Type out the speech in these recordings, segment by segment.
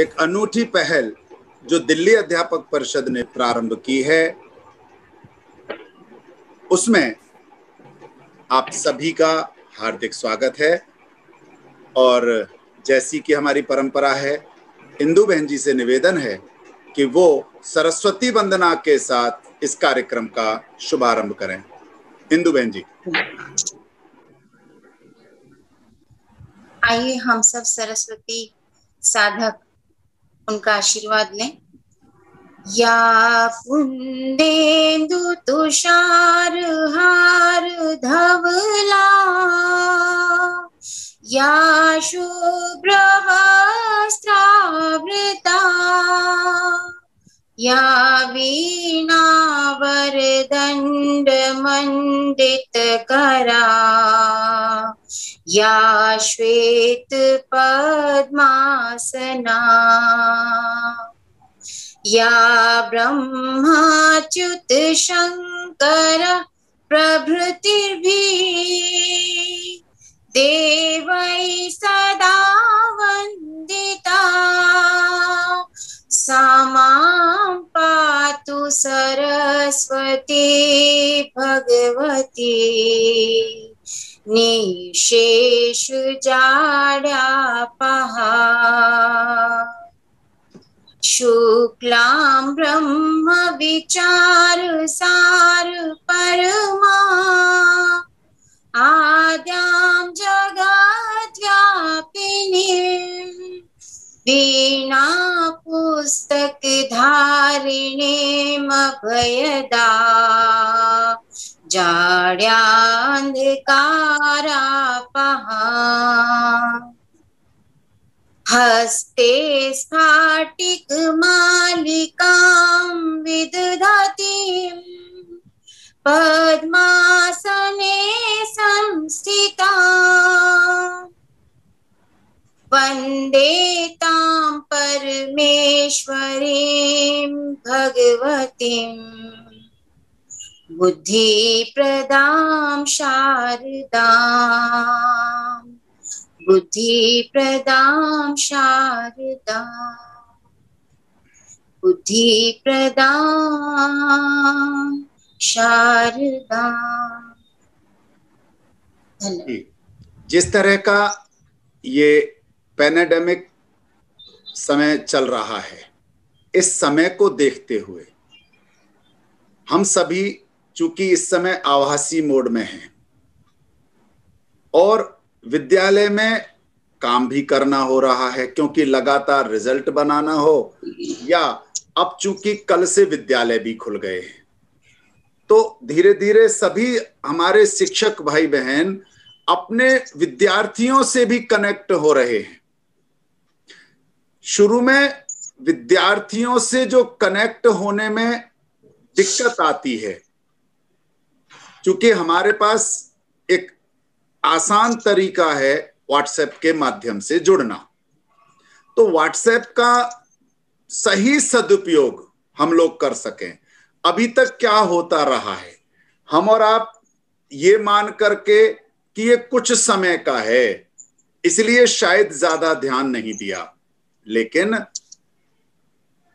एक अनूठी पहल जो दिल्ली अध्यापक परिषद ने प्रारंभ की है, उसमें आप सभी का हार्दिक स्वागत है। और जैसी कि हमारी परंपरा है, इंदु बहन जी से निवेदन है कि वो सरस्वती वंदना के साथ इस कार्यक्रम का शुभारंभ करें। इंदु बहन जी। आइए हम सब सरस्वती साधक उनका आशीर्वाद लें। या पुण्डेन्दु तुषार हार धवला, या शुभ्र वस्त्रावृता, या वीणा वरदंड मंडित करा, या श्वेत पद्मासना, या ब्रह्माच्युत शंकर प्रभृतिर्भिः देवै सदा वंदिता, सा मां पातु सरस्वती भगवती निशेष जाड्यापहा। शुक्लां ब्रह्म विचार सार परमा, आद्यां जगद्व्यापिनीं वीणा पुस्तक धारिणीं अभयदा जाड्यान्धकारापहा। हस्ते स्फाटिकमालिकां विदधातीं, पद्मासने संस्थिता, वन्दे तां परमेश्वरीं भगवतीं बुद्धिप्रदां शारदाम्, बुद्धिप्रदां शारदाम्, बुद्धिप्रदां शारदाम्। जिस तरह का ये पैंडेमिक समय चल रहा है, इस समय को देखते हुए हम सभी चूंकि इस समय आभासी मोड में हैं और विद्यालय में काम भी करना हो रहा है, क्योंकि लगातार रिजल्ट बनाना हो, या अब चूंकि कल से विद्यालय भी खुल गए हैं, तो धीरे धीरे सभी हमारे शिक्षक भाई बहन अपने विद्यार्थियों से भी कनेक्ट हो रहे हैं। शुरू में विद्यार्थियों से जो कनेक्ट होने में दिक्कत आती है, क्योंकि हमारे पास एक आसान तरीका है व्हाट्सएप के माध्यम से जुड़ना, तो व्हाट्सएप का सही सदुपयोग हम लोग कर सकें। अभी तक क्या होता रहा है, हम और आप ये मान करके कि ये कुछ समय का है, इसलिए शायद ज्यादा ध्यान नहीं दिया, लेकिन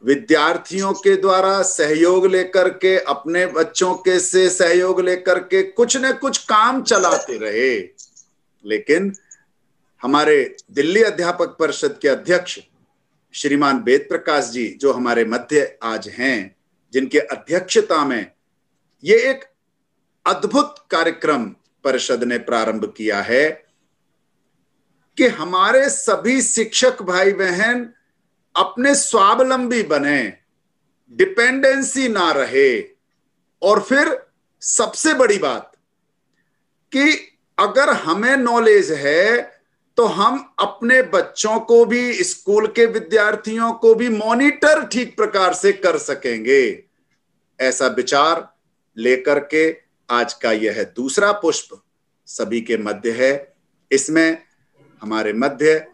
विद्यार्थियों के द्वारा सहयोग लेकर के, अपने बच्चों के से सहयोग लेकर के कुछ न कुछ काम चलाते रहे। लेकिन हमारे दिल्ली अध्यापक परिषद के अध्यक्ष श्रीमान वेद प्रकाश जी, जो हमारे मध्य आज हैं, जिनके अध्यक्षता में ये एक अद्भुत कार्यक्रम परिषद ने प्रारंभ किया है कि हमारे सभी शिक्षक भाई बहन अपने स्वावलंबी बने, डिपेंडेंसी ना रहे। और फिर सबसे बड़ी बात कि अगर हमें नॉलेज है तो हम अपने बच्चों को भी, स्कूल के विद्यार्थियों को भी मॉनिटर ठीक प्रकार से कर सकेंगे। ऐसा विचार लेकर के आज का यह दूसरा पुष्प सभी के मध्य है। इसमें हमारे मध्य,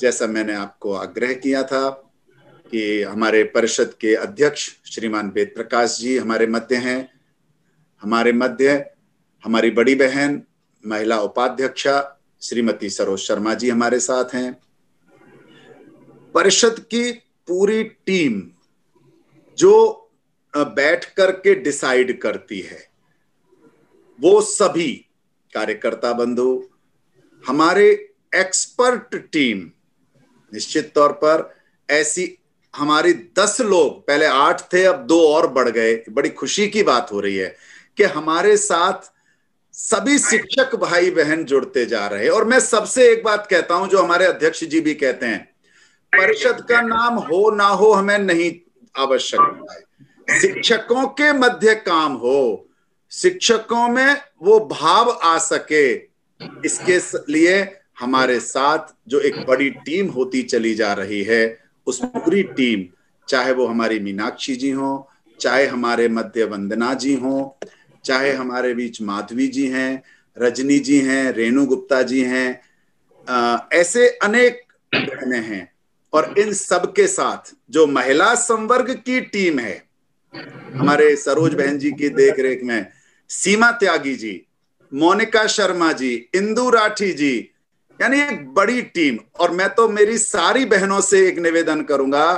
जैसा मैंने आपको आग्रह किया था कि हमारे परिषद के अध्यक्ष श्रीमान वेद प्रकाश जी हमारे मध्य हैं, हमारे मध्य हमारी बड़ी बहन महिला उपाध्यक्षा श्रीमती सरोज शर्मा जी हमारे साथ हैं, परिषद की पूरी टीम जो बैठ करके डिसाइड करती है, वो सभी कार्यकर्ता बंधु, हमारे एक्सपर्ट टीम, निश्चित तौर पर ऐसी हमारी 10 लोग, पहले 8 थे अब 2 और बढ़ गए। बड़ी खुशी की बात हो रही है कि हमारे साथ सभी शिक्षक भाई बहन जुड़ते जा रहे हैं। और मैं सबसे एक बात कहता हूं जो हमारे अध्यक्ष जी भी कहते हैं, परिषद का नाम हो ना हो हमें नहीं आवश्यकता है, शिक्षकों के मध्य काम हो, शिक्षकों में वो भाव आ सके, इसके लिए हमारे साथ जो एक बड़ी टीम होती चली जा रही है, उस पूरी टीम, चाहे वो हमारी मीनाक्षी जी हो, चाहे हमारे मध्य वंदना जी हो, चाहे हमारे बीच माधवी जी हैं, रजनी जी हैं, रेणु गुप्ता जी हैं, ऐसे अनेक बहनें हैं। और इन सब के साथ जो महिला संवर्ग की टीम है, हमारे सरोज बहन जी की देखरेख में सीमा त्यागी जी, मोनिका शर्मा जी, इंदु राठी जी, यानी एक बड़ी टीम। और मैं तो मेरी सारी बहनों से एक निवेदन करूंगा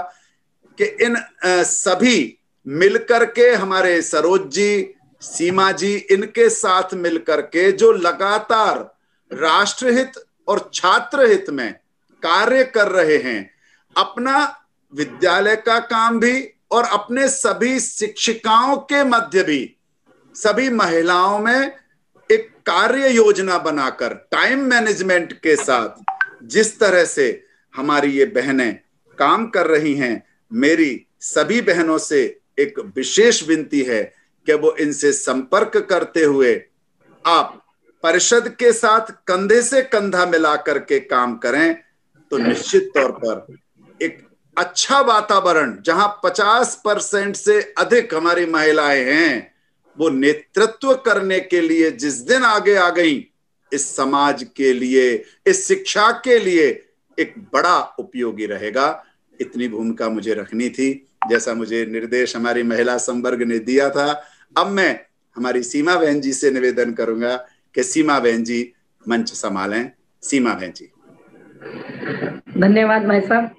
कि इन सभी मिलकर के, हमारे सरोज जी, सीमा जी, इनके साथ मिलकर के जो लगातार राष्ट्रहित और छात्र हित में कार्य कर रहे हैं, अपना विद्यालय का काम भी और अपने सभी शिक्षिकाओं के मध्य भी सभी महिलाओं में एक कार्य योजना बनाकर टाइम मैनेजमेंट के साथ जिस तरह से हमारी ये बहनें काम कर रही हैं, मेरी सभी बहनों से एक विशेष विनती है कि वो इनसे संपर्क करते हुए आप परिषद के साथ कंधे से कंधा मिला करके काम करें, तो निश्चित तौर पर एक अच्छा वातावरण, जहां 50% से अधिक हमारी महिलाएं हैं, वो नेतृत्व करने के लिए जिस दिन आगे आ गई, इस समाज के लिए, इस शिक्षा के लिए एक बड़ा उपयोगी रहेगा। इतनी भूमिका मुझे रखनी थी, जैसा मुझे निर्देश हमारी महिला संवर्ग ने दिया था। अब मैं हमारी सीमा बहन जी से निवेदन करूंगा कि सीमा बहन जी मंच संभालें। सीमा बहन जी। धन्यवाद भाई साहब।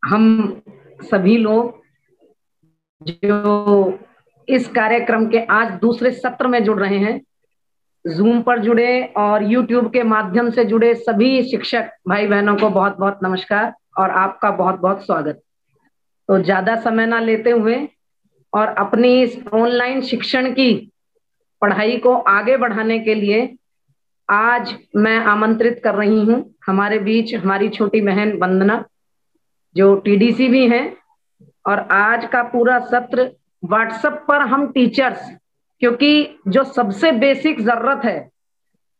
हम सभी लोग जो इस कार्यक्रम के आज दूसरे सत्र में जुड़ रहे हैं, जूम पर जुड़े और यूट्यूब के माध्यम से जुड़े सभी शिक्षक भाई बहनों को बहुत बहुत नमस्कार और आपका बहुत बहुत स्वागत। तो ज्यादा समय ना लेते हुए और अपनी इस ऑनलाइन शिक्षण की पढ़ाई को आगे बढ़ाने के लिए आज मैं आमंत्रित कर रही हूं हमारे बीच हमारी छोटी बहन वंदना, जो टीडीसी भी हैं। और आज का पूरा सत्र व्हाट्सएप पर हम टीचर्स, क्योंकि जो सबसे बेसिक जरूरत है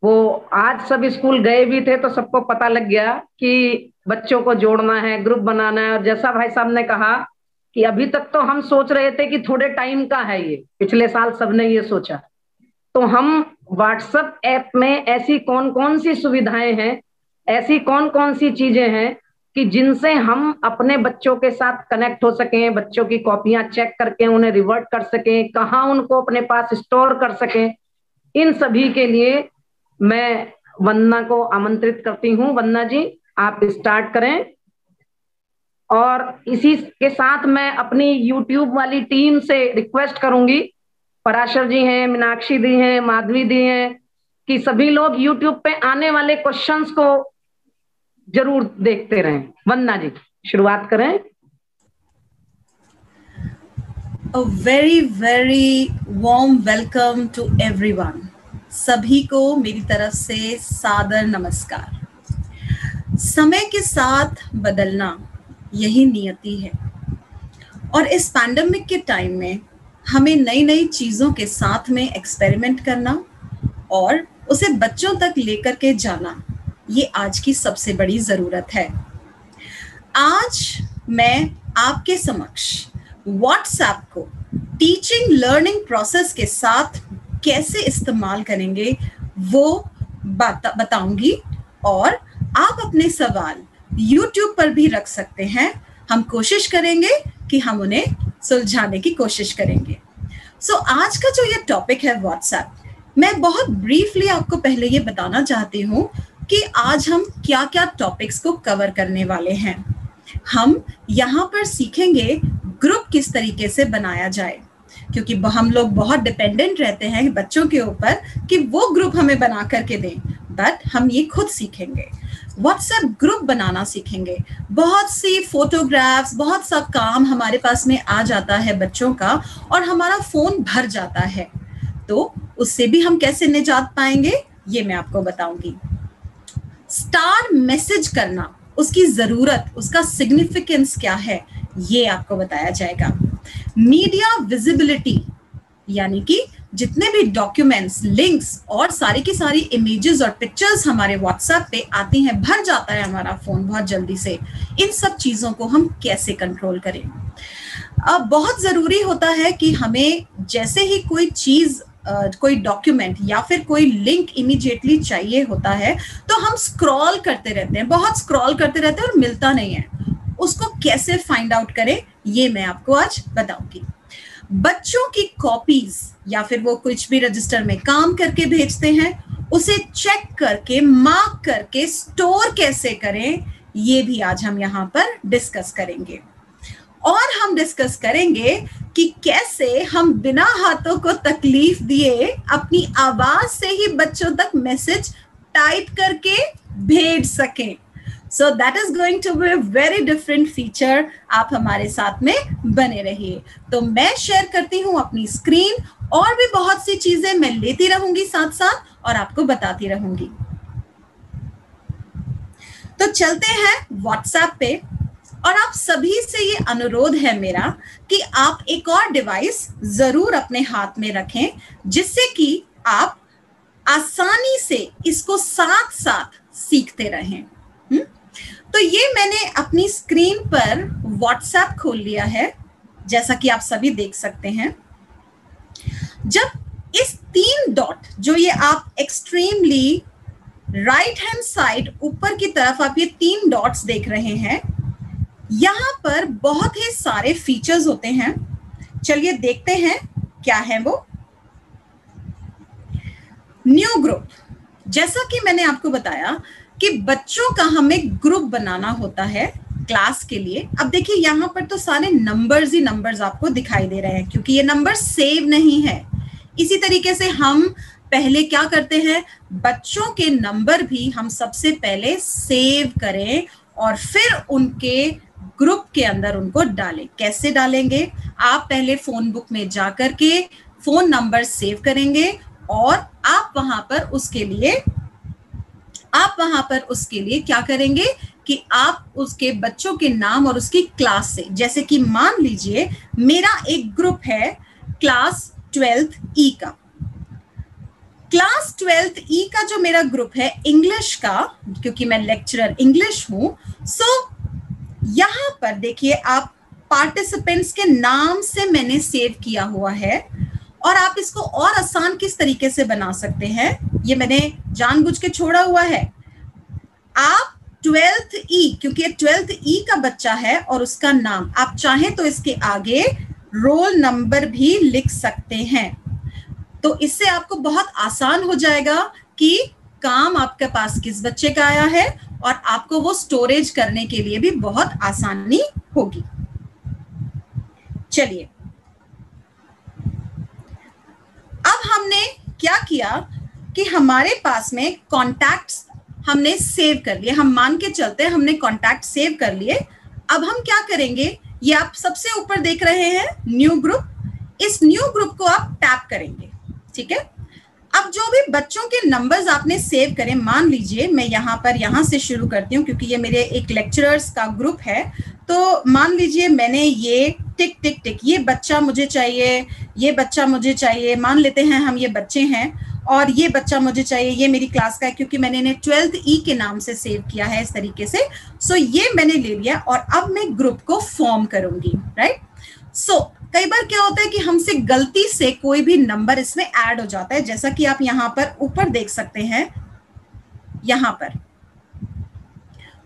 वो, आज सब स्कूल गए भी थे तो सबको पता लग गया कि बच्चों को जोड़ना है, ग्रुप बनाना है। और जैसा भाई साहब ने कहा कि अभी तक तो हम सोच रहे थे कि थोड़े टाइम का है, ये पिछले साल सबने ये सोचा। तो हम व्हाट्सएप ऐप में ऐसी कौन कौन सी सुविधाएं हैं, ऐसी कौन कौन सी चीजें हैं कि जिनसे हम अपने बच्चों के साथ कनेक्ट हो सकें, बच्चों की कॉपियां चेक करके उन्हें रिवर्ट कर सकें, कहाँ उनको अपने पास स्टोर कर सकें, इन सभी के लिए मैं वंदना को आमंत्रित करती हूँ। वंदना जी, आप स्टार्ट करें। और इसी के साथ मैं अपनी यूट्यूब वाली टीम से रिक्वेस्ट करूंगी, पराशर जी हैं, मीनाक्षी दी हैं, माधवी दी हैं, कि सभी लोग यूट्यूब पे आने वाले क्वेश्चंस को जरूर देखते रहें। वंदना जी शुरुआत करें। A very very warm welcome to everyone। सभी को मेरी तरफ से सादर नमस्कार। समय के साथ बदलना यही नियति है, और इस पैंडेमिक के टाइम में हमें नई नई चीजों के साथ में एक्सपेरिमेंट करना और उसे बच्चों तक लेकर के जाना, ये आज की सबसे बड़ी जरूरत है। आज मैं आपके समक्ष व्हाट्सएप को टीचिंग लर्निंग प्रोसेस के साथ कैसे इस्तेमाल करेंगे वो बताऊंगी, और आप अपने सवाल YouTube पर भी रख सकते हैं। हम कोशिश करेंगे कि हम उन्हें सुलझाने की कोशिश करेंगे। आज का जो ये टॉपिक है व्हाट्सएप, मैं बहुत ब्रीफली आपको पहले ये बताना चाहती हूँ कि आज हम क्या क्या टॉपिक्स को कवर करने वाले हैं। हम यहाँ पर सीखेंगे ग्रुप किस तरीके से बनाया जाए, क्योंकि हम लोग बहुत डिपेंडेंट रहते हैं बच्चों के ऊपर कि वो ग्रुप हमें बना करके दें, बट हम ये खुद सीखेंगे। व्हाट्सएप ग्रुप बनाना सीखेंगे। बहुत सी फोटोग्राफ्स, बहुत सा काम हमारे पास में आ जाता है बच्चों का और हमारा फोन भर जाता है, तो उससे भी हम कैसे निजात पाएंगे ये मैं आपको बताऊंगी। स्टार मैसेज करना, उसकी जरूरत, उसका सिग्निफिकेंस क्या है, ये आपको बताया जाएगा। मीडिया विजिबिलिटी, यानी कि जितने भी डॉक्यूमेंट्स, लिंक्स और सारी की सारी इमेजेस और पिक्चर्स हमारे व्हाट्सएप पे आती हैं, भर जाता है हमारा फोन बहुत जल्दी से, इन सब चीजों को हम कैसे कंट्रोल करें। अब बहुत जरूरी होता है कि हमें जैसे ही कोई चीज, कोई डॉक्यूमेंट या फिर कोई लिंक इमीडिएटली चाहिए होता है तो हम स्क्रॉल करते रहते हैं, बहुत स्क्रॉल करते रहते हैं और मिलता नहीं है। उसको कैसे फाइंड आउट करें ये मैं आपको आज बताऊंगी। बच्चों की कॉपीज या फिर वो कुछ भी रजिस्टर में काम करके भेजते हैं, उसे चेक करके, मार्क करके स्टोर कैसे करें, ये भी आज हम यहाँ पर डिस्कस करेंगे। और हम डिस्कस करेंगे कि कैसे हम बिना हाथों को तकलीफ दिए अपनी आवाज से ही बच्चों तक मैसेज टाइप करके भेज सकें। So that is going to be a very different feature। आप हमारे साथ में बने रहिए। तो मैं शेयर करती हूँ अपनी स्क्रीन, और भी बहुत सी चीजें मैं लेती रहूंगी साथ साथ और आपको बताती रहूंगी। तो चलते हैं व्हाट्सएप पे, और आप सभी से ये अनुरोध है मेरा कि आप एक और डिवाइस जरूर अपने हाथ में रखें, जिससे कि आप आसानी से इसको साथ साथ सीखते रहें। तो ये मैंने अपनी स्क्रीन पर व्हाट्सएप खोल लिया है, जैसा कि आप सभी देख सकते हैं। जब इस 3 डॉट, जो ये आप एक्सट्रीमली राइट हैंड साइड ऊपर की तरफ आप ये 3 डॉट्स देख रहे हैं, यहां पर बहुत ही सारे फीचर्स होते हैं। चलिए देखते हैं क्या है वो। न्यू ग्रुप, जैसा कि मैंने आपको बताया कि बच्चों का हमें ग्रुप बनाना होता है क्लास के लिए। अब देखिए यहाँ पर तो सारे नंबर्स ही नंबर्स आपको दिखाई दे रहे हैं, क्योंकि ये नंबर सेव नहीं है। इसी तरीके से हम पहले क्या करते हैं, बच्चों के नंबर भी हम सबसे पहले सेव करें और फिर उनके ग्रुप के अंदर उनको डालें। कैसे डालेंगे, आप पहले फोन बुक में जाकर के फोन नंबर सेव करेंगे और आप वहां पर उसके लिए क्या करेंगे कि आप उसके बच्चों के नाम और उसकी क्लास से, जैसे कि मान लीजिए मेरा एक ग्रुप है क्लास 12th E का। क्लास 12th E का जो मेरा ग्रुप है इंग्लिश का, क्योंकि मैं लेक्चरर इंग्लिश हूं, सो यहां पर देखिए आप पार्टिसिपेंट्स के नाम से मैंने सेव किया हुआ है। और आप इसको और आसान किस तरीके से बना सकते हैं, ये मैंने जानबूझ के छोड़ा हुआ है। आप 12th E, क्योंकि 12th E का बच्चा है और उसका नाम, आप चाहें तो इसके आगे रोल नंबर भी लिख सकते हैं। तो इससे आपको बहुत आसान हो जाएगा कि काम आपके पास किस बच्चे का आया है, और आपको वो स्टोरेज करने के लिए भी बहुत आसानी होगी। चलिए, अब हमने क्या किया कि हमारे पास में कॉन्टैक्ट्स हमने सेव कर लिए। हम मान के चलते हैं हमने कॉन्टैक्ट सेव कर लिए। अब हम क्या करेंगे, ये आप सबसे ऊपर देख रहे हैं न्यू ग्रुप। इस न्यू ग्रुप को आप टैप करेंगे, ठीक है। अब जो भी बच्चों के नंबर्स आपने सेव करें, मान लीजिए मैं यहाँ से शुरू करती हूँ, क्योंकि ये मेरे एक लेक्चरर्स का ग्रुप है। तो मान लीजिए मैंने ये टिक टिक टिक, ये बच्चा मुझे चाहिए, ये बच्चा मुझे चाहिए, मान लेते हैं हम ये बच्चे हैं, और ये बच्चा मुझे चाहिए, ये मेरी क्लास का है, क्योंकि मैंने इन्हें 12th E के नाम से सेव किया है इस तरीके से। सो ये मैंने ले लिया और अब मैं ग्रुप को फॉर्म करूंगी, राइट। सो कई बार क्या होता है कि हमसे गलती से कोई भी नंबर इसमें ऐड हो जाता है, जैसा कि आप यहाँ पर ऊपर देख सकते हैं। यहाँ पर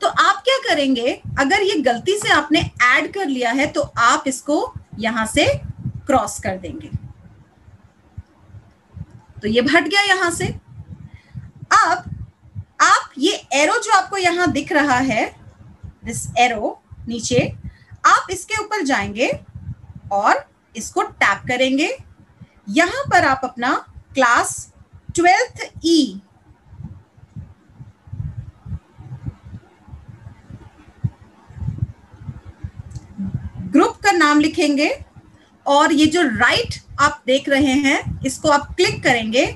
तो आप क्या करेंगे, अगर ये गलती से आपने ऐड कर लिया है तो आप इसको यहां से क्रॉस कर देंगे, तो ये हट गया यहां से। अब आप ये एरो जो आपको यहाँ दिख रहा है, दिस एरो नीचे, आप इसके ऊपर जाएंगे और इसको टैप करेंगे। यहां पर आप अपना क्लास 12th E ग्रुप का नाम लिखेंगे और ये जो राइट आप देख रहे हैं इसको आप क्लिक करेंगे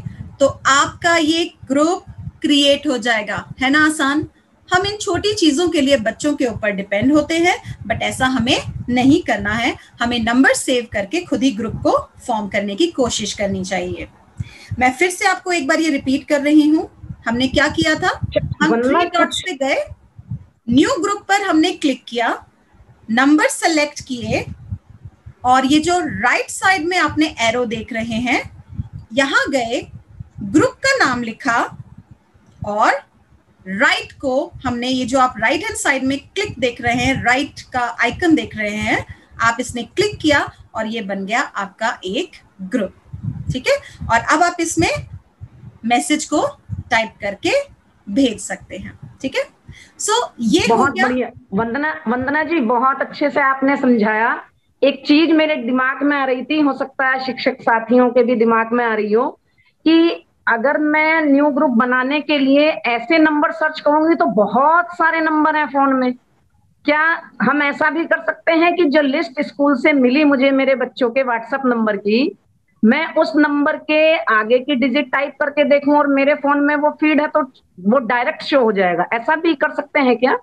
तो आपका ये ग्रुप क्रिएट हो जाएगा। है ना आसान? हम इन छोटी चीजों के लिए बच्चों के ऊपर डिपेंड होते हैं, बट ऐसा हमें नहीं करना है। हमें नंबर सेव करके खुद ही ग्रुप को फॉर्म करने की कोशिश करनी चाहिए। मैं फिर से आपको एक बार ये रिपीट कर रही हूं। हमने क्या किया था, हम 3 डॉट्स पे गए, न्यू ग्रुप पर हमने क्लिक किया, नंबर सेलेक्ट किए और ये जो राइट साइड में आपने एरो देख रहे हैं यहां गए, ग्रुप का नाम लिखा और राइट को हमने, ये जो आप राइट हैंड साइड में क्लिक देख रहे हैं, राइट का आइकन देख रहे हैं, आप इसने क्लिक किया और ये बन गया आपका एक ग्रुप। ठीक है, और अब आप इसमें मैसेज को टाइप करके भेज सकते हैं। ठीक है, सो ये बहुत बढ़िया वंदना जी, बहुत अच्छे से आपने समझाया। एक चीज मेरे दिमाग में आ रही थी, हो सकता है शिक्षक साथियों के भी दिमाग में आ रही हो, कि अगर मैं न्यू ग्रुप बनाने के लिए ऐसे नंबर सर्च करूंगी तो बहुत सारे नंबर हैं फोन में। क्या हम ऐसा भी कर सकते हैं कि जो लिस्ट स्कूल से मिली मुझे मेरे बच्चों के व्हाट्सएप नंबर की, मैं उस नंबर के आगे की डिजिट टाइप करके देखूं और मेरे फोन में वो फीड है तो वो डायरेक्ट शो हो जाएगा? ऐसा भी कर सकते हैं क्या?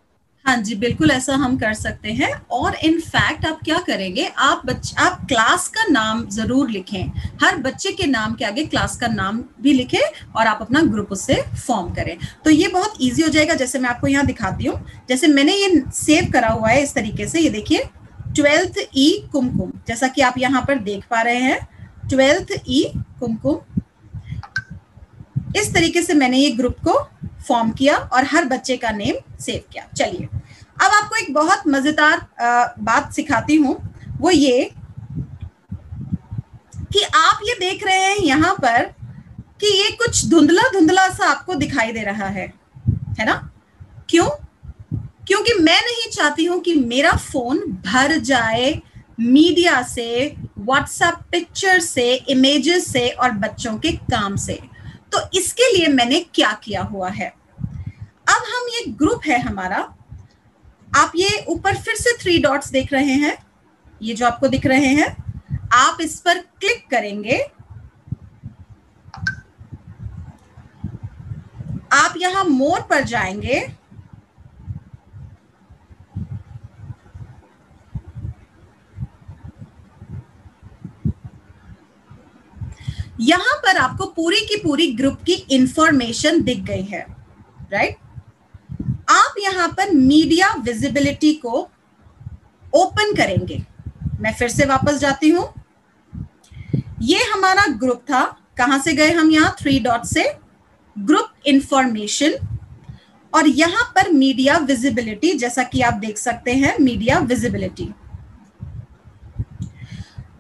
हाँ जी, बिल्कुल ऐसा हम कर सकते हैं। और इनफैक्ट आप क्या करेंगे, आप क्लास का नाम जरूर लिखें, हर बच्चे के नाम के आगे क्लास का नाम भी लिखें और आप अपना ग्रुप उससे फॉर्म करें, तो ये बहुत इजी हो जाएगा। जैसे मैं आपको यहाँ दिखाती हूँ, जैसे मैंने ये सेव करा हुआ है इस तरीके से, ये देखिए 12th E कुमकुम, जैसा कि आप यहाँ पर देख पा रहे हैं 12th E कुमकुम। इस तरीके से मैंने ये ग्रुप को फॉर्म किया और हर बच्चे का नेम सेव किया। चलिए अब आपको एक बहुत मजेदार बात सिखाती हूं, वो ये कि आप ये देख रहे हैं यहाँ पर कि ये कुछ धुंधला धुंधला सा आपको दिखाई दे रहा है ना? क्यों? क्योंकि मैं नहीं चाहती हूं कि मेरा फोन भर जाए मीडिया से, व्हाट्सएप पिक्चर से, इमेजेस से और बच्चों के काम से। तो इसके लिए मैंने क्या किया हुआ है, अब हम ये ग्रुप है हमारा, आप ये ऊपर फिर से 3 डॉट्स देख रहे हैं, ये जो आपको दिख रहे हैं, आप इस पर क्लिक करेंगे, आप यहां मोर पर जाएंगे, यहां पर आपको पूरी की पूरी ग्रुप की इंफॉर्मेशन दिख गई है, राइट? आप यहां पर मीडिया विजिबिलिटी को ओपन करेंगे। मैं फिर से वापस जाती हूं, ये हमारा ग्रुप था, कहां से गए हम? यहां 3 डॉट से ग्रुप इंफॉर्मेशन और यहां पर मीडिया विजिबिलिटी, जैसा कि आप देख सकते हैं मीडिया विजिबिलिटी।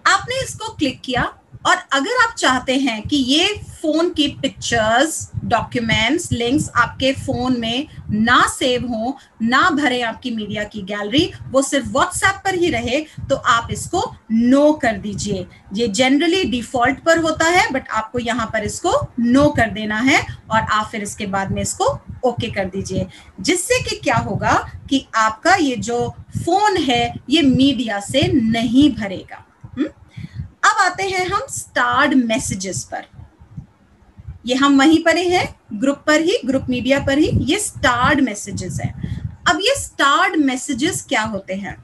आपने इसको क्लिक किया और अगर आप चाहते हैं कि ये फोन की पिक्चर्स, डॉक्यूमेंट्स, लिंक्स आपके फोन में ना सेव हो, ना भरे आपकी मीडिया की गैलरी, वो सिर्फ व्हाट्सएप पर ही रहे, तो आप इसको नो कर दीजिए। ये जनरली डिफॉल्ट पर होता है, बट आपको यहाँ पर इसको नो कर देना है और आप फिर इसके बाद में इसको ओके कर दीजिए, जिससे कि क्या होगा कि आपका ये जो फोन है ये मीडिया से नहीं भरेगा। अब आते हैं हम स्टार्ड मैसेजेस पर। ये हम वहीं पर ही हैं, ग्रुप पर ही, ग्रुप मीडिया पर ही, ये स्टार्ड मैसेजेस हैं। अब ये स्टार्ड मैसेजेस क्या होते हैं?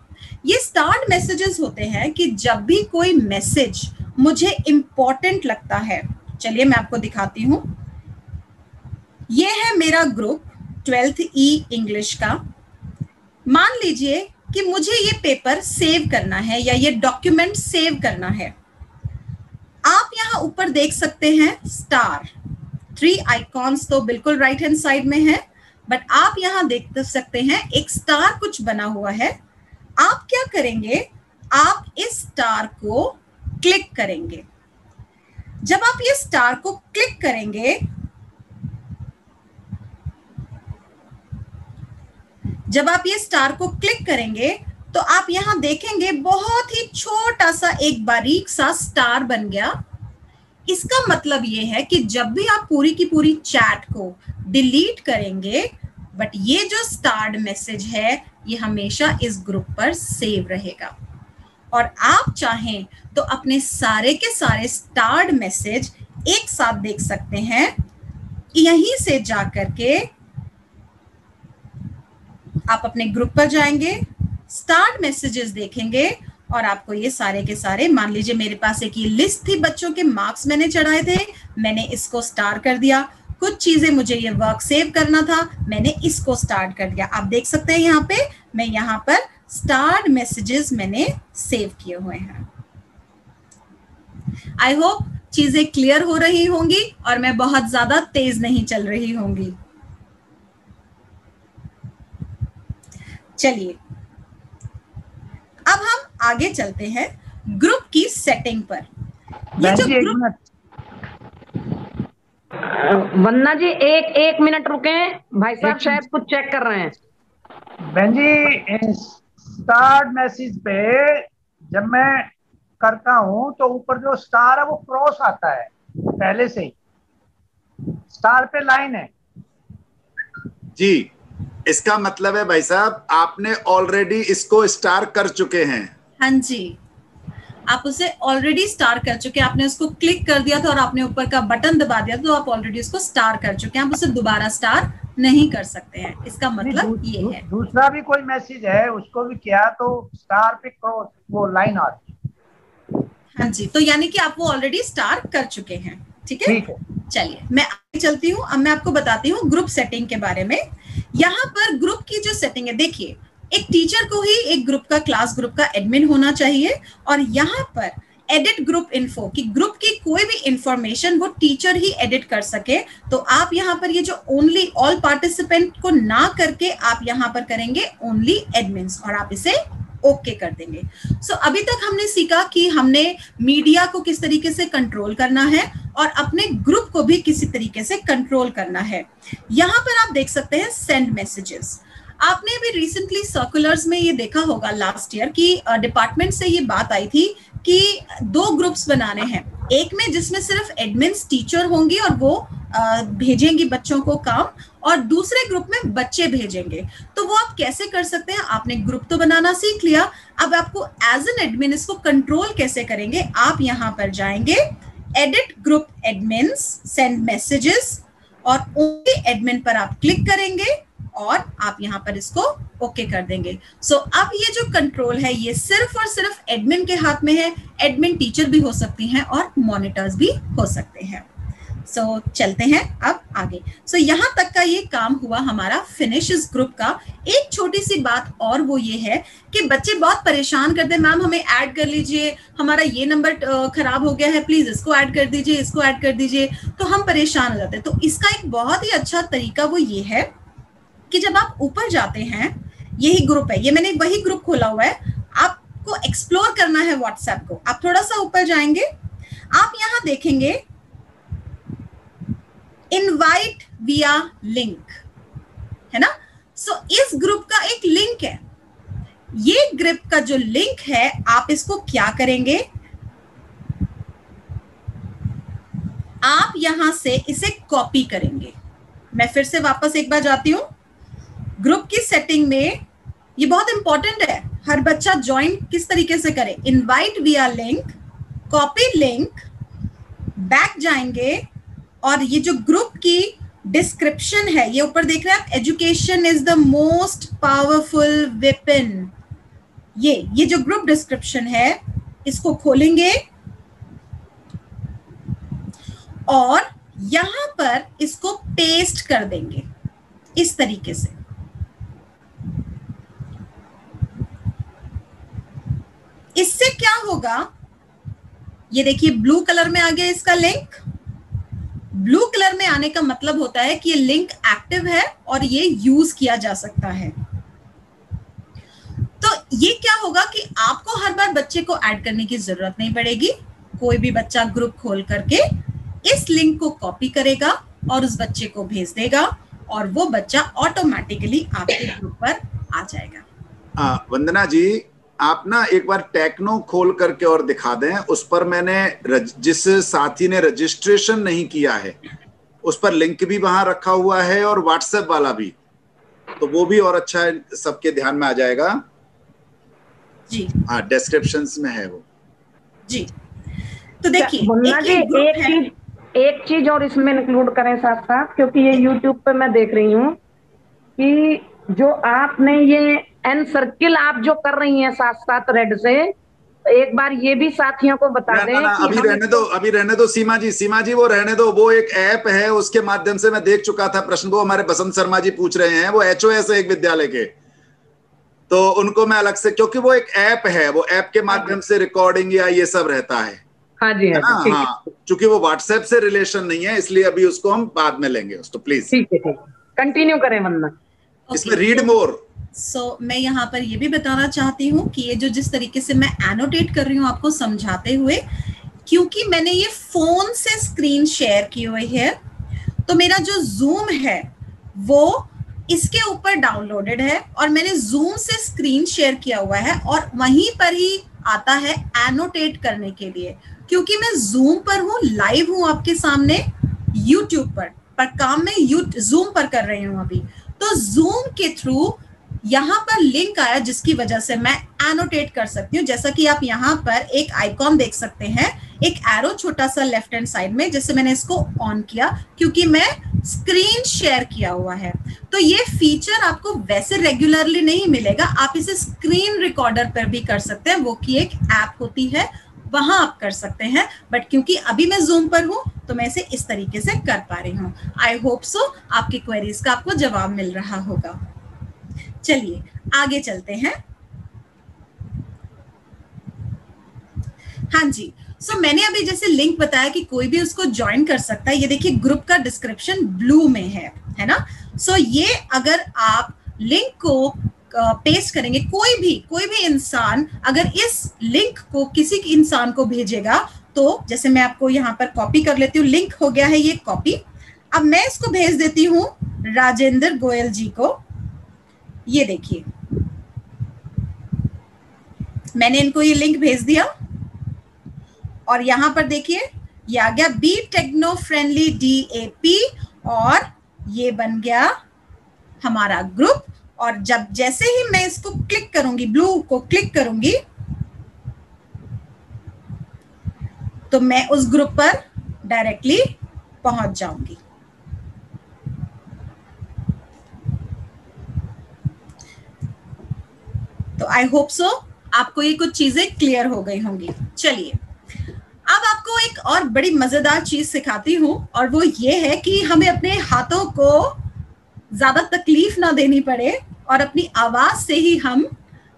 ये स्टार्ड मैसेजेस होते हैं कि जब भी कोई मैसेज मुझे इंपॉर्टेंट लगता है, चलिए मैं आपको दिखाती हूं। ये है मेरा ग्रुप 12th E इंग्लिश का। मान लीजिए कि मुझे ये पेपर सेव करना है या ये डॉक्यूमेंट सेव करना है। आप यहां ऊपर देख सकते हैं स्टार, 3 आइकॉन्स तो बिल्कुल राइट हैंड साइड में है, बट आप यहां देख सकते हैं एक स्टार कुछ बना हुआ है। आप क्या करेंगे, आप इस स्टार को क्लिक करेंगे। जब आप ये स्टार को क्लिक करेंगे जब आप ये स्टार को क्लिक करेंगे तो आप यहां देखेंगे बहुत ही छोटा सा एक बारीक सा स्टार बन गया। इसका मतलब ये है कि जब भी आप पूरी की पूरी चैट को डिलीट करेंगे, बट ये जो स्टार्ड मैसेज है ये हमेशा इस ग्रुप पर सेव रहेगा। और आप चाहें तो अपने सारे के सारे स्टार्ड मैसेज एक साथ देख सकते हैं। यहीं से जाकर के आप अपने ग्रुप पर जाएंगे, स्टार्ट मैसेजेस देखेंगे और आपको ये सारे के सारे, मान लीजिए मेरे पास एक ये लिस्ट थी बच्चों के मार्क्स मैंने चढ़ाए थे, मैंने इसको स्टार कर दिया। कुछ चीजें मुझे ये वर्क सेव करना था, मैंने इसको स्टार्ट कर दिया। आप देख सकते हैं यहाँ पे मैं यहाँ पर स्टार्ट मैसेजेस मैंने सेव किए हुए हैं। आई होप चीजें क्लियर हो रही होंगी और मैं बहुत ज्यादा तेज नहीं चल रही होंगी। चलिए अब हम आगे चलते हैं ग्रुप की सेटिंग पर। ये जो ग्रुप, वंदना जी एक मिनट रुके, भाई साहब शायद कुछ चेक कर रहे हैं। बहन जी, स्टार्ट मैसेज पे जब मैं करता हूं तो ऊपर जो स्टार है वो क्रॉस आता है, पहले से ही स्टार पे लाइन है जी। इसका मतलब है भाई साहब आपने ऑलरेडी इसको स्टार कर चुके हैं। हाँ जी, आप उसे ऑलरेडी स्टार कर चुके हैं। आपने उसको क्लिक कर दिया था और आपने ऊपर का बटन दबा दिया तो आप ऑलरेडी उसको स्टार कर चुके हैं। आप उसे दोबारा स्टार नहीं कर सकते हैं, इसका मतलब ये है। दूसरा भी कोई मैसेज है उसको भी किया तो स्टार पे क्रॉस वो लाइन आती है। हाँ जी, तो यानी कि आप वो ऑलरेडी स्टार कर चुके हैं। ठीक है, चलिए मैं आगे चलती हूँ। अब मैं आपको बताती हूँ ग्रुप सेटिंग के बारे में। यहाँ पर ग्रुप की जो सेटिंग है, देखिए एक टीचर को ही एक ग्रुप का, क्लास ग्रुप का एडमिन होना चाहिए और यहाँ पर एडिट ग्रुप इन्फो कि ग्रुप की कोई भी इंफॉर्मेशन वो टीचर ही एडिट कर सके। तो आप यहाँ पर ये जो ओनली ऑल पार्टिसिपेंट को ना करके आप यहाँ पर करेंगे ओनली एडमिन्स और आप इसे ओके कर देंगे। सो अभी तक हमने सीखा कि हमने मीडिया को किस तरीके से कंट्रोल करना है और अपने ग्रुप को भी किसी तरीके से कंट्रोल करना है। यहाँ पर आप देख सकते हैं सेंड मैसेजेस। आपने अभी रिसेंटली सर्कुलर्स में ये देखा होगा लास्ट ईयर की डिपार्टमेंट से ये बात आई थी कि 2 ग्रुप्स बनाने हैं, एक में जिसमें सिर्फ एडमिन्स टीचर होंगी और वो भेजेंगी बच्चों को काम, और दूसरे ग्रुप में बच्चे भेजेंगे। तो वो आप कैसे कर सकते हैं? आपने ग्रुप तो बनाना सीख लिया, अब आपको एज एन एडमिन इसको कंट्रोल कैसे करेंगे? आप यहाँ पर जाएंगे, edit group admins, send messages और ओनली एडमिन पर आप क्लिक करेंगे और आप यहाँ पर इसको ओके कर देंगे। सो अब ये जो कंट्रोल है ये सिर्फ और सिर्फ एडमिन के हाथ में है। एडमिन टीचर भी हो सकती हैं और मॉनिटर्स भी हो सकते हैं। सो चलते हैं अब आगे। सो यहाँ तक का ये काम हुआ हमारा फिनिश इस ग्रुप का। एक छोटी सी बात और वो ये है कि बच्चे बहुत परेशान करते हैं, मैम हमें ऐड कर लीजिए, हमारा ये नंबर खराब हो गया है, प्लीज इसको ऐड कर दीजिए, इसको ऐड कर दीजिए, तो हम परेशान हो जाते हैं। तो इसका एक बहुत ही अच्छा तरीका वो ये है कि जब आप ऊपर जाते हैं, यही ग्रुप है, ये मैंने वही ग्रुप खोला हुआ है, आपको एक्सप्लोर करना है व्हाट्सएप को। आप थोड़ा सा ऊपर जाएंगे, आप यहां देखेंगे इनवाइट विया लिंक, है ना। सो इस ग्रुप का एक लिंक है, ये ग्रुप का जो लिंक है आप इसको क्या करेंगे, आप यहां से इसे कॉपी करेंगे। मैं फिर से वापस एक बार जाती हूं ग्रुप की सेटिंग में, ये बहुत इंपॉर्टेंट है, हर बच्चा ज्वाइन किस तरीके से करे। इनवाइट विया लिंक, कॉपी लिंक, बैक जाएंगे और ये जो ग्रुप की डिस्क्रिप्शन है, ये ऊपर देख रहे हैं आप, education is the most powerful weapon, ये जो ग्रुप डिस्क्रिप्शन है इसको खोलेंगे और यहां पर इसको पेस्ट कर देंगे इस तरीके से। इससे क्या होगा, ये देखिए ब्लू कलर में आ गया इसका लिंक। ब्लू कलर में आने का मतलब होता है कि ये लिंक एक्टिव है और ये यूज किया जा सकता है। तो ये क्या होगा कि आपको हर बार बच्चे को ऐड करने की जरूरत नहीं पड़ेगी। कोई भी बच्चा ग्रुप खोल करके इस लिंक को कॉपी करेगा और उस बच्चे को भेज देगा और वो बच्चा ऑटोमेटिकली आपके ग्रुप पर आ जाएगा। वंदना जी, आप ना एक बार टेक्नो खोल करके और दिखा दें। उस पर मैंने जिस साथी ने रजिस्ट्रेशन नहीं किया है उस पर लिंक भी वहां रखा हुआ है और व्हाट्सएप वाला भी, तो वो भी और अच्छा सबके ध्यान में आ जाएगा जी। हाँ, डिस्क्रिप्शंस में है वो जी। तो देखिए एक चीज और इसमें इंक्लूड करें साथ साथ, क्योंकि ये यूट्यूब पे मैं देख रही हूँ कि जो आपने ये एन सर्किल आप जो कर रही हैं साथ साथ रेड से, एक बार ये भी साथियों को बता दें कि अभी रहने दो सीमा जी वो रहने दो। वो एक ऐप है, उसके माध्यम से मैं देख चुका था प्रश्न, वो हमारे बसंत शर्मा जी पूछ रहे हैं, वो HOS है एक विद्यालय के, तो उनको मैं अलग से, क्योंकि वो एक ऐप है, वो ऐप के माध्यम से रिकॉर्डिंग या ये सब रहता है। हाँ जी, हाँ, चूंकि वो व्हाट्सएप से रिलेशन नहीं है इसलिए अभी उसको हम बाद में लेंगे उसको, प्लीज ठीक है, कंटिन्यू करें वरना इसमें रीड मोर। मैं यहाँ पर ये भी बताना चाहती हूँ कि ये जो जिस तरीके से मैं एनोटेट कर रही हूँ आपको समझाते हुए, क्योंकि मैंने ये फोन से स्क्रीन शेयर की हुई है, तो मेरा जो जूम है वो इसके ऊपर डाउनलोडेड है और मैंने जूम से स्क्रीन शेयर किया हुआ है और वहीं पर ही आता है एनोटेट करने के लिए, क्योंकि मैं जूम पर हूँ, लाइव हूँ आपके सामने यूट्यूब पर काम मैं जूम पर कर रही हूँ अभी। तो जूम के थ्रू यहाँ पर लिंक आया जिसकी वजह से मैं एनोटेट कर सकती हूँ। जैसा कि आप यहाँ पर एक आइकॉन देख सकते हैं, एक एरो छोटा सा लेफ्ट हैंड साइड में, जैसे मैंने इसको ऑन किया क्योंकि मैं स्क्रीन शेयर किया हुआ है। तो ये फीचर आपको वैसे रेगुलरली नहीं मिलेगा, आप इसे स्क्रीन रिकॉर्डर पर भी कर सकते हैं, वो की एक ऐप होती है, वहां आप कर सकते हैं। बट क्योंकि अभी मैं जूम पर हूं तो मैं इसे इस तरीके से कर पा रही हूँ। आई होप सो आपकी क्वेरीज का आपको जवाब मिल रहा होगा। चलिए आगे चलते हैं। हाँ जी, मैंने अभी जैसे लिंक बताया कि कोई भी उसको ज्वाइन कर सकता है। ये देखिए ग्रुप का डिस्क्रिप्शन ब्लू में है ना। ये अगर आप लिंक को पेस्ट करेंगे, कोई भी इंसान अगर इस लिंक को किसी इंसान को भेजेगा, तो जैसे मैं आपको यहाँ पर कॉपी कर लेती हूँ, लिंक हो गया है ये कॉपी। अब मैं इसको भेज देती हूँ राजेंद्र गोयल जी को। ये देखिए मैंने इनको ये लिंक भेज दिया और यहां पर देखिए ये आ गया बी टेक्नो फ्रेंडली DAP और ये बन गया हमारा ग्रुप। और जब जैसे ही मैं इसको क्लिक करूंगी, ब्लू को क्लिक करूंगी, तो मैं उस ग्रुप पर डायरेक्टली पहुंच जाऊंगी। तो आई होप सो आपको ये कुछ चीजें क्लियर हो गई होंगी। चलिए अब आपको एक और बड़ी मजेदार चीज सिखाती हूं, और वो ये है कि हमें अपने हाथों को ज्यादा तकलीफ ना देनी पड़े और अपनी आवाज से ही हम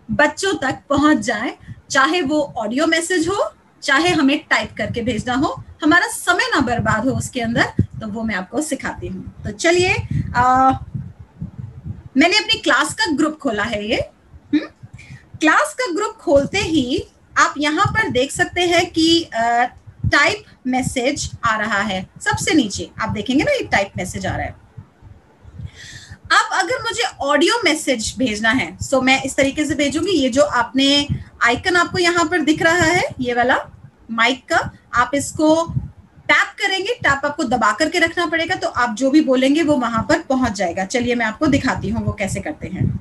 बच्चों तक पहुंच जाएं, चाहे वो ऑडियो मैसेज हो, चाहे हमें टाइप करके भेजना हो, हमारा समय ना बर्बाद हो उसके अंदर। तो वो मैं आपको सिखाती हूँ। तो चलिए मैंने अपनी क्लास का ग्रुप खोला है। ये क्लास का ग्रुप खोलते ही आप यहाँ पर देख सकते हैं कि टाइप मैसेज आ रहा है। सबसे नीचे आप देखेंगे ना, ये टाइप मैसेज आ रहा है। अब अगर मुझे ऑडियो मैसेज भेजना है तो मैं इस तरीके से भेजूंगी। ये जो आपने आइकन आपको यहाँ पर दिख रहा है, ये वाला माइक का, आप इसको टैप करेंगे, टैप आपको दबा करके रखना पड़ेगा, तो आप जो भी बोलेंगे वो वहां पर पहुंच जाएगा। चलिए मैं आपको दिखाती हूँ वो कैसे करते हैं।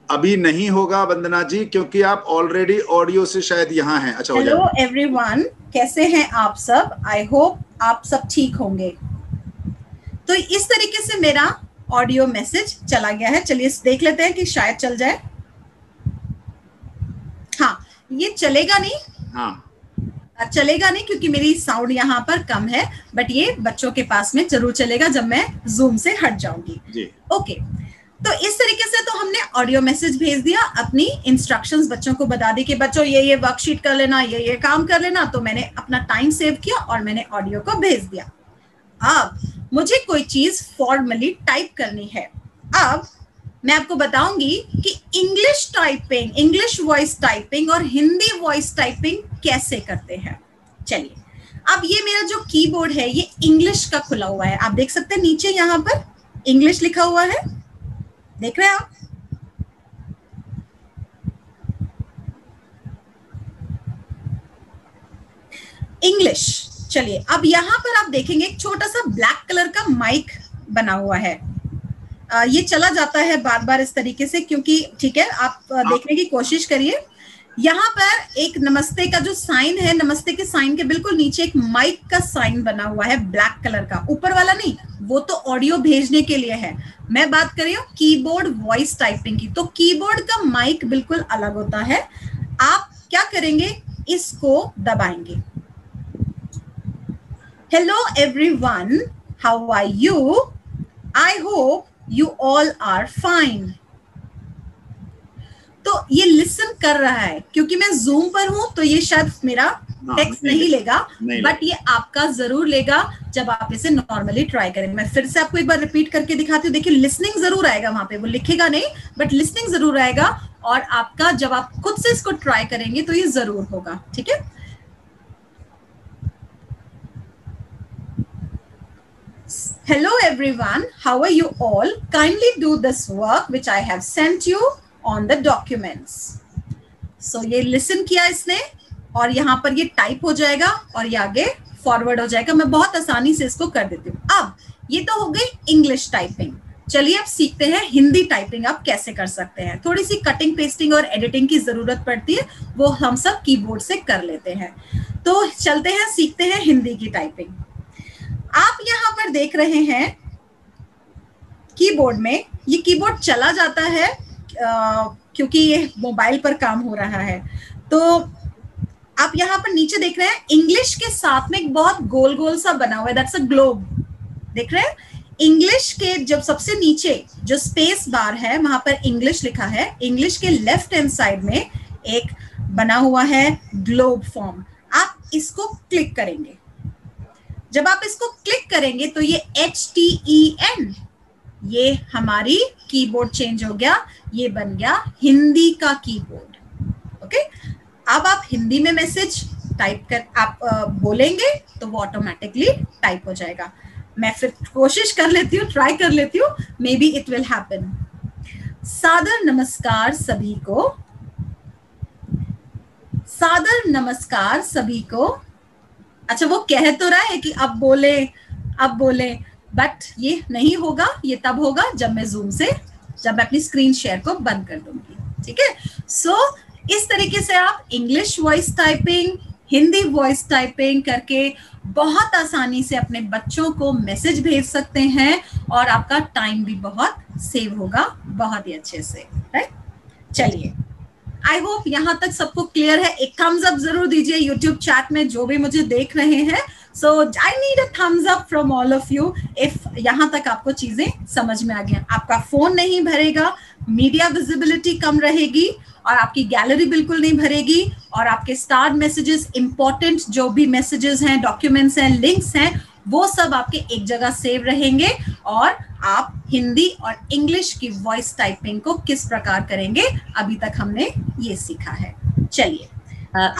अभी नहीं होगा वंदना जी, क्योंकि आप ऑलरेडी ऑडियो से शायद यहाँ हैं। अच्छा, हेलो एवरीवन, कैसे हैं आप सब? आई होप आप सब ठीक होंगे। तो इस तरीके से मेरा ऑडियो मैसेज चला गया है। चलिए देख लेते हैं कि शायद चल जाए। हाँ, ये चलेगा नहीं। हाँ, चलेगा नहीं क्योंकि मेरी साउंड यहाँ पर कम है, बट ये बच्चों के पास में जरूर चलेगा जब मैं जूम से हट जाऊंगी जी। ओके, तो इस तरीके से तो हमने ऑडियो मैसेज भेज दिया, अपनी इंस्ट्रक्शंस बच्चों को बता दी कि बच्चों ये वर्कशीट कर लेना, ये काम कर लेना। तो मैंने अपना टाइम सेव किया और मैंने ऑडियो को भेज दिया। अब मुझे कोई चीज फॉर्मली टाइप करनी है। अब मैं आपको बताऊंगी कि English typing, English voice typing और हिंदी वॉइस टाइपिंग कैसे करते हैं। चलिए, अब ये मेरा जो कीबोर्ड है ये इंग्लिश का खुला हुआ है, आप देख सकते हैं नीचे यहाँ पर इंग्लिश लिखा हुआ है, देख रहे हैं आप? इंग्लिश। चलिए अब यहां पर आप देखेंगे एक छोटा सा ब्लैक कलर का माइक बना हुआ है। ये चला जाता है बार बार इस तरीके से, क्योंकि ठीक है आप देखने की कोशिश करिए। यहाँ पर एक नमस्ते का जो साइन है, नमस्ते के साइन के बिल्कुल नीचे एक माइक का साइन बना हुआ है ब्लैक कलर का, ऊपर वाला नहीं, वो तो ऑडियो भेजने के लिए है। मैं बात कर रही हूँ कीबोर्ड वॉइस टाइपिंग की। तो कीबोर्ड का माइक बिल्कुल अलग होता है। आप क्या करेंगे, इसको दबाएंगे। Hello everyone, how are you? I hope you all are fine. तो ये लिसन कर रहा है, क्योंकि मैं जूम पर हूं तो ये शायद मेरा टेक्स्ट नहीं लेगा, बट ये आपका जरूर लेगा जब आप इसे नॉर्मली ट्राई करें। मैं फिर से आपको एक बार रिपीट करके दिखाती हूँ। देखिए लिसनिंग जरूर आएगा वहां पे, वो लिखेगा नहीं बट लिसनिंग जरूर आएगा, और आपका जब आप खुद से इसको ट्राई करेंगे तो ये जरूर होगा। ठीक है, hello everyone, how are you all? Kindly do this work which I have sent you on the documents. So ये listen किया इसने, और यहाँ पर ये टाइप हो जाएगा और ये आगे फॉरवर्ड हो जाएगा। मैं बहुत आसानी से इसको कर देती हूँ। अब ये तो हो गई इंग्लिश टाइपिंग। चलिए अब सीखते हैं हिंदी टाइपिंग आप कैसे कर सकते हैं। थोड़ी सी कटिंग पेस्टिंग और एडिटिंग की जरूरत पड़ती है, वो हम सब कीबोर्ड से कर लेते हैं। तो चलते हैं, सीखते हैं हिंदी की टाइपिंग। आप यहाँ पर देख रहे हैं कीबोर्ड में, ये कीबोर्ड चला जाता है क्योंकि ये मोबाइल पर काम हो रहा है। तो आप यहाँ पर नीचे देख रहे हैं इंग्लिश के साथ में एक बहुत गोल गोल सा बना हुआ है, दैट्स अ ग्लोब। देख रहे हैं इंग्लिश के जब सबसे नीचे जो स्पेस बार है वहां पर इंग्लिश लिखा है, इंग्लिश के लेफ्ट हैंड साइड में एक बना हुआ है ग्लोब फॉर्म। आप इसको क्लिक करेंगे। जब आप इसको क्लिक करेंगे तो ये HTEN, ये हमारी कीबोर्ड चेंज हो गया, ये बन गया हिंदी का कीबोर्ड। ओके, अब आप हिंदी में मैसेज टाइप कर आप बोलेंगे तो वो ऑटोमेटिकली टाइप हो जाएगा। मैं फिर कोशिश कर लेती हूँ, ट्राई कर लेती हूँ, may be it will happen. सादर नमस्कार सभी को, सादर नमस्कार सभी को। अच्छा वो कह तो रहा है कि अब बोले, अब बोले, बट ये नहीं होगा, ये तब होगा जब मैं जूम से, जब मैं अपनी स्क्रीन शेयर को बंद कर दूंगी। ठीक है, सो इस तरीके से आप English voice typing, Hindi voice typing करके बहुत आसानी से अपने बच्चों को मैसेज भेज सकते हैं, और आपका टाइम भी बहुत सेव होगा, बहुत ही अच्छे से। राइट, चलिए आई होप यहाँ तक सबको क्लियर है। एक थम्स अप जरूर दीजिए यूट्यूब चैट में जो भी मुझे देख रहे हैं। So I need a thumbs up from all of you if यहाँ तक आपको चीजें समझ में आ गई। आपका फोन नहीं भरेगा, मीडिया विजिबिलिटी कम रहेगी, और आपकी गैलरी बिल्कुल नहीं भरेगी, और आपके स्टार्ट मैसेजेस, इंपॉर्टेंट जो भी मैसेजेस हैं, डॉक्यूमेंट्स हैं, लिंक्स हैं, वो सब आपके एक जगह सेव रहेंगे, और आप हिंदी और इंग्लिश की वॉइस टाइपिंग को किस प्रकार करेंगे, अभी तक हमने ये सीखा है। चलिए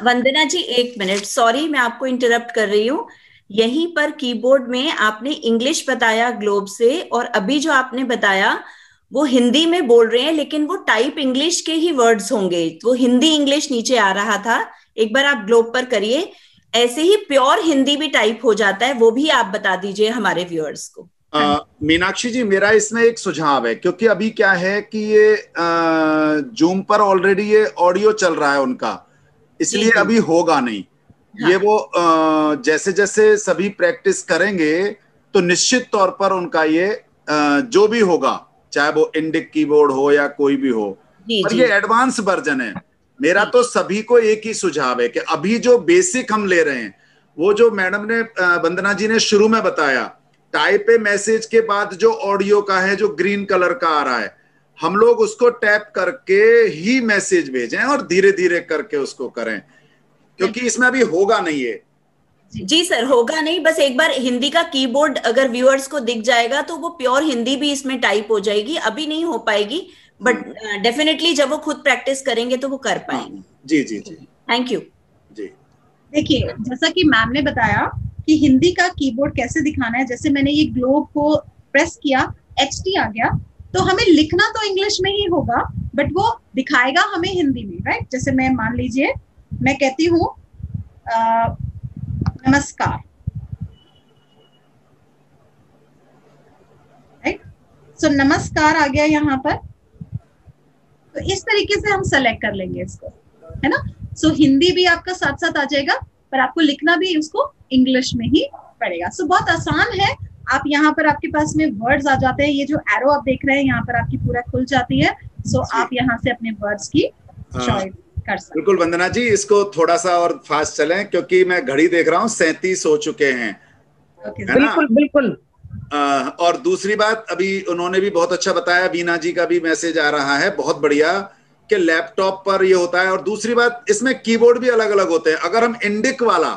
वंदना जी एक मिनट, सॉरी मैं आपको इंटरप्ट कर रही हूँ। यहीं पर कीबोर्ड में आपने इंग्लिश बताया ग्लोब से, और अभी जो आपने बताया वो हिंदी में बोल रहे हैं, लेकिन वो टाइप इंग्लिश के ही वर्ड्स होंगे, वो हिंदी इंग्लिश नीचे आ रहा था। एक बार आप ग्लोब पर करिए, ऐसे ही प्योर हिंदी भी टाइप हो जाता है, वो भी आप बता दीजिए हमारे व्यूअर्स को। मीनाक्षी जी मेरा इसमें एक सुझाव है, क्योंकि अभी क्या है कि ये जूम पर ऑलरेडी ये ऑडियो चल रहा है उनका, इसलिए अभी होगा नहीं। हाँ। ये वो जैसे जैसे सभी प्रैक्टिस करेंगे तो निश्चित तौर पर उनका ये जो भी होगा, चाहे वो इंडिक कीबोर्ड हो या कोई भी हो, और ये एडवांस वर्जन है। मेरा तो सभी को एक ही सुझाव है कि अभी जो बेसिक हम ले रहे हैं, वो जो मैडम ने, वंदना जी ने शुरू में बताया, टाइप ए मैसेज के बाद जो ऑडियो का है, जो ग्रीन कलर का आ रहा है, हम लोग उसको टैप करके ही मैसेज भेजें और धीरे धीरे करके उसको करें, क्योंकि इसमें अभी होगा नहीं है। जी सर, होगा नहीं, बस एक बार हिंदी का कीबोर्ड अगर व्यूअर्स को दिख जाएगा तो वो प्योर हिंदी भी इसमें टाइप हो जाएगी। अभी नहीं हो पाएगी, बट डेफिनेटली जब वो खुद प्रैक्टिस करेंगे तो वो कर पाएंगे। जी जी जी, थैंक यू जी। देखिए जैसा कि मैम ने बताया कि हिंदी का कीबोर्ड कैसे दिखाना है, जैसे मैंने ये ग्लोब को प्रेस किया HT आ गया तो हमें लिखना तो इंग्लिश में ही होगा बट वो दिखाएगा हमें हिंदी में, राइट? जैसे मैं मान लीजिए मैं कहती हूँ नमस्कार, राइट? सो नमस्कार आ गया यहाँ पर, तो इस तरीके से हम सेलेक्ट कर लेंगे इसको, है ना? सो हिंदी भी आपका साथ साथ आ जाएगा पर आपको लिखना भी उसको इंग्लिश में ही पड़ेगा। सो बहुत आसान है। आप यहाँ पर आपके पास में वर्ड्स आ जाते हैं, ये जो एरो आप देख रहे हैं यहाँ पर आपकी पूरा खुल जाती है। सो आप यहाँ से अपने वर्ड्स की चॉइस कर सकते हैं। बिल्कुल वंदना जी, इसको थोड़ा सा और फास्ट चलें क्योंकि मैं घड़ी देख रहा हूँ 37 हो चुके हैं। बिल्कुल बिल्कुल। और दूसरी बात, अभी उन्होंने भी बहुत अच्छा बताया, वीना जी का भी मैसेज आ रहा है, बहुत बढ़िया, कि लैपटॉप पर ये होता है। और दूसरी बात, इसमें कीबोर्ड भी अलग अलग होते हैं। अगर हम इंडिक वाला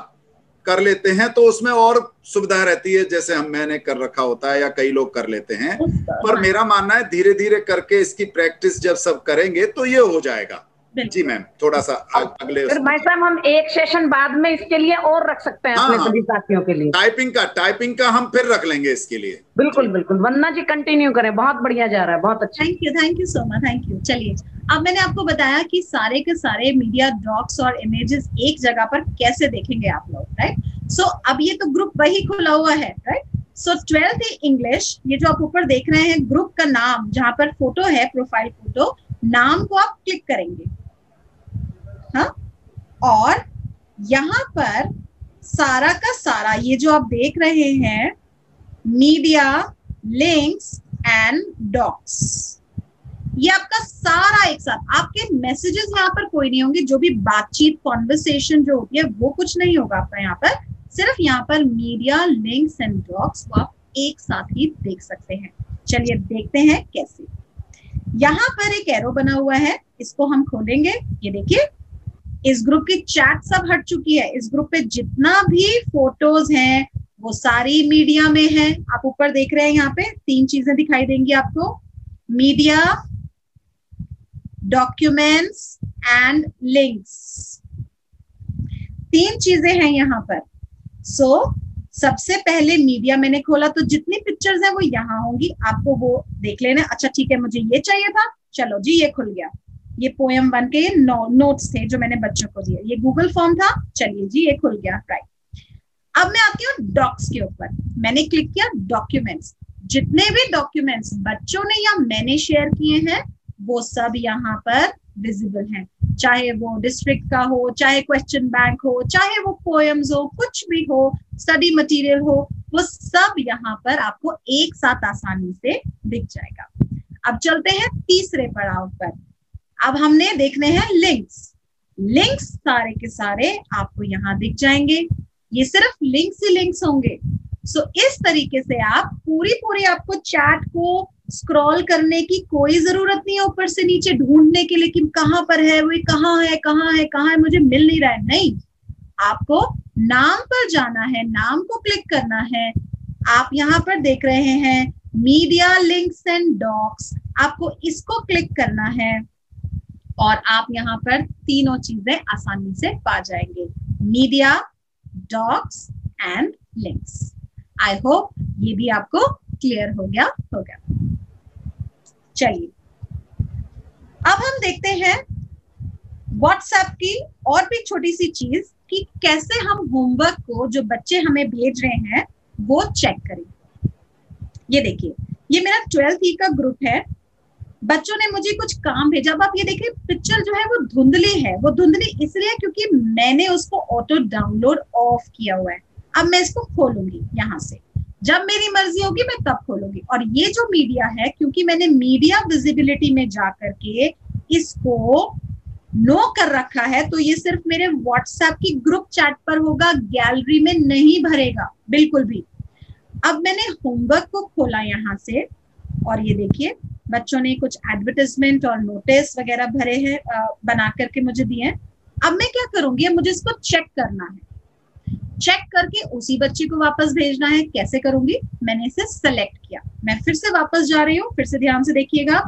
कर लेते हैं तो उसमें और सुविधा रहती है, जैसे मैंने कर रखा होता है या कई लोग कर लेते हैं। पर मेरा मानना है धीरे धीरे करके इसकी प्रैक्टिस जब सब करेंगे तो ये हो जाएगा। जी मैम, थोड़ा सा अगले फिर भाई साहब हम एक सेशन बाद में इसके लिए और रख सकते हैं अपने सभी साथियों के लिए। टाइपिंग का हम फिर रख लेंगे इसके लिए। बिल्कुल बिल्कुल। वंदना जी कंटिन्यू करें, बहुत बढ़िया जा रहा है, बहुत अच्छा। Thank you so much, thank you. चलिए, अब मैंने आपको बताया कि सारे के सारे मीडिया डॉक्स और इमेजेस एक जगह पर कैसे देखेंगे आप लोग, राइट? सो अब ये तो ग्रुप वही खुला हुआ है, राइट? सो 12th इंग्लिश, ये जो आप ऊपर देख रहे हैं ग्रुप का नाम, जहां पर फोटो है, प्रोफाइल फोटो, नाम को आप क्लिक करेंगे, हाँ? और यहाँ पर सारा का सारा ये जो आप देख रहे हैं मीडिया, लिंक्स एंड डॉक्स, ये आपका सारा एक साथ, आपके मैसेजेस यहाँ पर कोई नहीं होंगे, जो भी बातचीत कॉन्वर्सेशन जो होती है वो कुछ नहीं होगा आपका यहाँ पर, सिर्फ यहाँ पर मीडिया, लिंक्स एंड डॉक्स वो आप एक साथ ही देख सकते हैं। चलिए देखते हैं कैसे। यहाँ पर एक एरो बना हुआ है, इसको हम खोलेंगे। ये देखिए, इस ग्रुप की चैट सब हट चुकी है। इस ग्रुप पे जितना भी फोटोज हैं वो सारी मीडिया में है। आप ऊपर देख रहे हैं, यहाँ पे 3 चीजें दिखाई देंगी आपको, मीडिया, डॉक्यूमेंट्स एंड लिंक्स, 3 चीजें हैं यहाँ पर। सो सबसे पहले मीडिया मैंने खोला तो जितनी पिक्चर्स हैं वो यहाँ होंगी, आपको वो देख लेना। अच्छा ठीक है, मुझे ये चाहिए था, चलो जी ये खुल गया। ये पोएम 1 के नोट्स थे जो मैंने बच्चों को दिए। ये गूगल फॉर्म था, चलिए जी ये खुल गया, राइट। अब मैं आती हूँ डॉक्स के ऊपर, मैंने क्लिक किया डॉक्यूमेंट्स। जितने भी डॉक्यूमेंट्स बच्चों ने या मैंने शेयर किए हैं वो सब यहाँ पर विजिबल हैं, चाहे वो डिस्ट्रिक्ट का हो, चाहे क्वेश्चन बैंक हो, चाहे वो पोएम्स हो, कुछ भी हो, स्टडी मटेरियल हो, वो सब यहाँ पर आपको एक साथ आसानी से दिख जाएगा। अब चलते हैं तीसरे पड़ाव पर। अब हमने देखने हैं लिंक्स। लिंक्स सारे के सारे आपको यहाँ दिख जाएंगे, ये सिर्फ लिंक्स ही लिंक्स होंगे। सो इस तरीके से आप पूरी आपको चैट को स्क्रॉल करने की कोई जरूरत नहीं है, ऊपर से नीचे ढूंढने के लिए कि कहाँ पर है वो, कहाँ है, मुझे मिल नहीं रहा है। नहीं, आपको नाम पर जाना है, नाम को क्लिक करना है। आप यहाँ पर देख रहे हैं मीडिया, लिंक्स एंड डॉक्स, आपको इसको क्लिक करना है और आप यहाँ पर तीनों चीजें आसानी से पा जाएंगे, media, docs and links. I hope ये भी आपको क्लियर हो गया होगा। चलिए अब हम देखते हैं व्हाट्सएप की और भी छोटी सी चीज कि कैसे हम होमवर्क को जो बच्चे हमें भेज रहे हैं वो चेक करें। ये देखिए, ये मेरा 12th का ग्रुप है। बच्चों ने मुझे कुछ काम भेजा। अब आप ये देखिए, पिक्चर जो है वो धुंधली है। वो धुंधली इसलिए क्योंकि मैंने उसको ऑटो डाउनलोड ऑफ किया हुआ है। अब मैं इसको खोलूंगी यहाँ से, जब मेरी मर्जी होगी मैं तब खोलूंगी। और ये जो मीडिया है, क्योंकि मैंने मीडिया विजिबिलिटी में जाकर के इसको नो कर रखा है, तो ये सिर्फ मेरे व्हाट्सएप की ग्रुप चैट पर होगा, गैलरी में नहीं भरेगा बिल्कुल भी। अब मैंने होमवर्क को खोला यहाँ से और ये देखिए बच्चों ने कुछ एडवर्टाइजमेंट और नोटिस वगैरह भरे हैं, बना करके मुझे दिए हैं। अब मैं क्या करूंगी, मुझे इसको चेक करना है। चेक करके उसी बच्चे को वापस भेजना है। कैसे करूंगी, मैंने इसे सेलेक्ट किया। मैं फिर से वापस जा रही हूँ, फिर से ध्यान से देखिएगा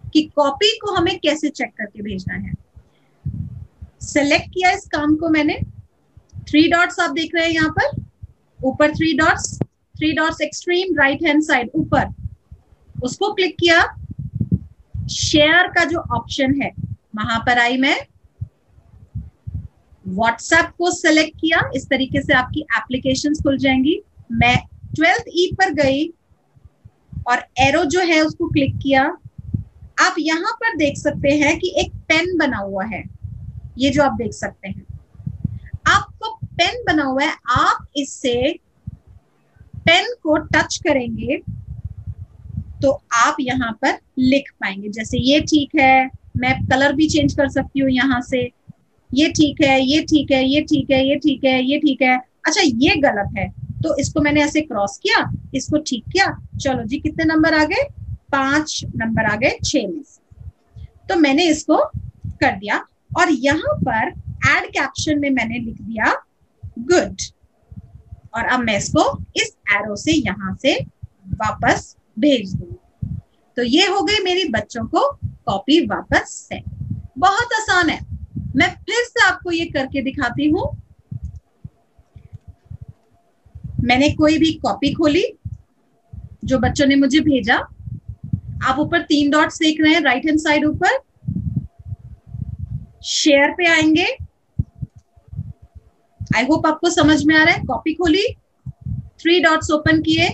कि कॉपी को हमें कैसे चेक करके भेजना है। सेलेक्ट किया इस काम को मैंने, 3 डॉट्स आप देख रहे हैं यहाँ पर ऊपर, 3 dots extreme right hand side ऊपर, उसको क्लिक किया, शेयर का जो ऑप्शन है वहां पर आई मैं, व्हाट्सएप को सेलेक्ट किया, इस तरीके से आपकी एप्लीकेशंस खुल जाएंगी। मैं 12th E पर गई और एरो जो है उसको क्लिक किया। आप यहां पर देख सकते हैं कि एक पेन बना हुआ है, ये जो आप देख सकते हैं, आपको पेन बना हुआ है, आप इससे पेन को टच करेंगे तो आप यहाँ पर लिख पाएंगे। जैसे ये ठीक है, मैं कलर भी चेंज कर सकती हूँ यहाँ से, ये ठीक है, ये ठीक है, ये ठीक है, ये ठीक है, ये ठीक है, अच्छा ये गलत है, तो इसको मैंने ऐसे क्रॉस किया, इसको ठीक किया, चलो जी कितने नंबर आ गए, 5 नंबर आ गए 6 में से। तो मैंने इसको कर दिया और यहाँ पर एड कैप्शन में मैंने लिख दिया गुड, और अब मैं इसको इस एरो से यहाँ से वापस भेज दूँ। तो ये हो गई मेरी बच्चों को कॉपी वापस सेंड। बहुत आसान है, मैं फिर से आपको ये करके दिखाती हूं। मैंने कोई भी कॉपी खोली जो बच्चों ने मुझे भेजा, आप ऊपर 3 डॉट्स देख रहे हैं राइट हैंड साइड ऊपर, शेयर पे आएंगे। आई होप आपको समझ में आ रहा है। कॉपी खोली, 3 डॉट्स ओपन किए,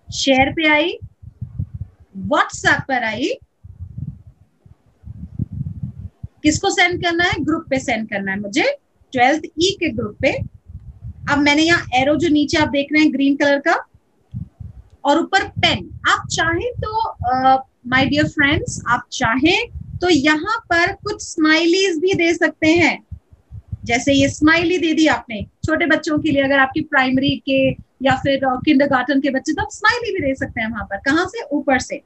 शेयर पे आई, व्हाट्सएप पर आई, किसको सेंड करना है, ग्रुप पे सेंड करना है मुझे, 12th E के ग्रुप पे। अब मैंने यहाँ एरो जो नीचे आप देख रहे हैं ग्रीन कलर का, और ऊपर पेन, आप चाहें तो माय डियर फ्रेंड्स, आप चाहें तो यहाँ पर कुछ स्माइलीज भी दे सकते हैं। जैसे ये स्माइली दे दी आपने छोटे बच्चों के लिए, अगर आपकी प्राइमरी के या फिर किंडरगार्टन के बच्चे, तो आप स्माइली भी दे सकते हैं वहां पर। कहां से, ऊपर से।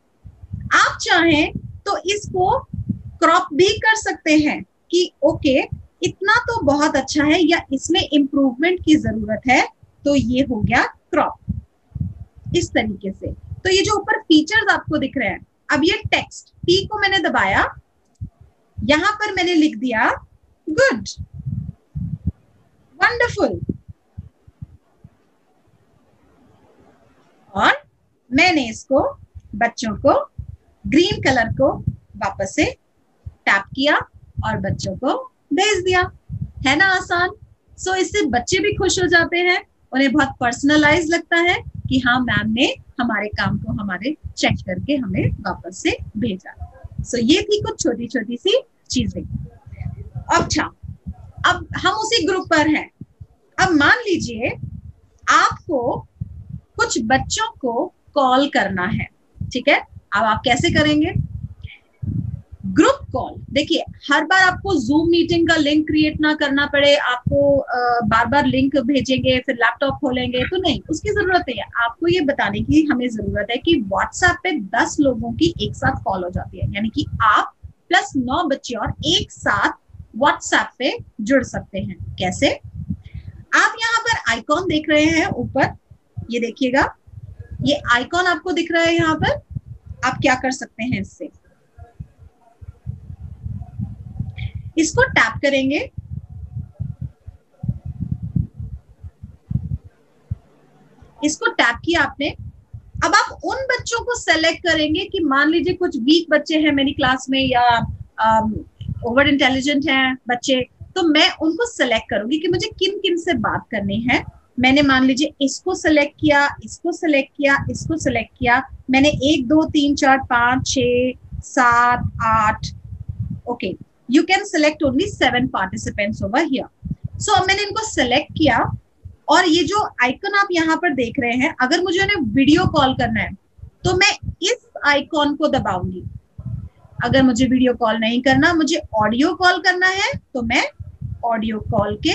आप चाहें तो इसको क्रॉप भी कर सकते हैं कि ओके इतना तो बहुत अच्छा है या इसमें इंप्रूवमेंट की जरूरत है, तो ये हो गया क्रॉप, इस तरीके से। तो ये जो ऊपर फीचर्स आपको दिख रहे हैं, अब ये टेक्स्ट T को मैंने दबाया, यहां पर मैंने लिख दिया गुड, वंडरफुल, और मैंने इसको बच्चों को ग्रीन कलर को वापस से टैप किया और बच्चों को भेज दिया। है ना आसान। सो इससे बच्चे भी खुश हो जाते हैं, उन्हें बहुत पर्सनलाइज लगता है कि हाँ मैम ने हमारे काम को हमारे चेक करके हमें वापस से भेजा। सो ये थी कुछ छोटी छोटी सी चीजें। अच्छा, अब हम उसी ग्रुप पर हैं। अब मान लीजिए आपको कुछ बच्चों को कॉल करना है, ठीक है। अब आप कैसे करेंगे, ग्रुप कॉल। देखिए हर बार आपको जूम मीटिंग का लिंक क्रिएट ना करना पड़े, आपको बार बार लिंक भेजेंगे फिर लैपटॉप खोलेंगे, तो नहीं, उसकी जरूरत नहीं है। आपको ये बताने की हमें जरूरत है कि व्हाट्सएप पे 10 लोगों की एक साथ कॉल हो जाती है, यानी कि आप प्लस 9 बच्चे और एक साथ व्हाट्सएप पे जुड़ सकते हैं। कैसे, आप यहाँ पर आइकॉन देख रहे हैं ऊपर, ये देखिएगा, ये आइकॉन आपको दिख रहा है यहाँ पर। आप क्या कर सकते हैं, इससे इसको टैप करेंगे, इसको टैप किया आपने। अब आप उन बच्चों को सेलेक्ट करेंगे कि मान लीजिए कुछ वीक बच्चे हैं मेरी क्लास में या ओवर इंटेलिजेंट हैं बच्चे, तो मैं उनको सेलेक्ट करूंगी कि मुझे किन किन से बात करनी है। मैंने मान लीजिए इसको सेलेक्ट किया, इसको सेलेक्ट किया, इसको सेलेक्ट किया। मैंने 1 2 3 4 5 6 7 8, okay, you can select only 7 participants over here. So अब मैंने इनको सेलेक्ट किया, और ये जो आइकन आप यहाँ पर देख रहे हैं, अगर मुझे उन्हें वीडियो कॉल करना है तो मैं इस आइकॉन को दबाऊंगी। अगर मुझे वीडियो कॉल नहीं करना, मुझे ऑडियो कॉल करना है, तो मैं ऑडियो कॉल के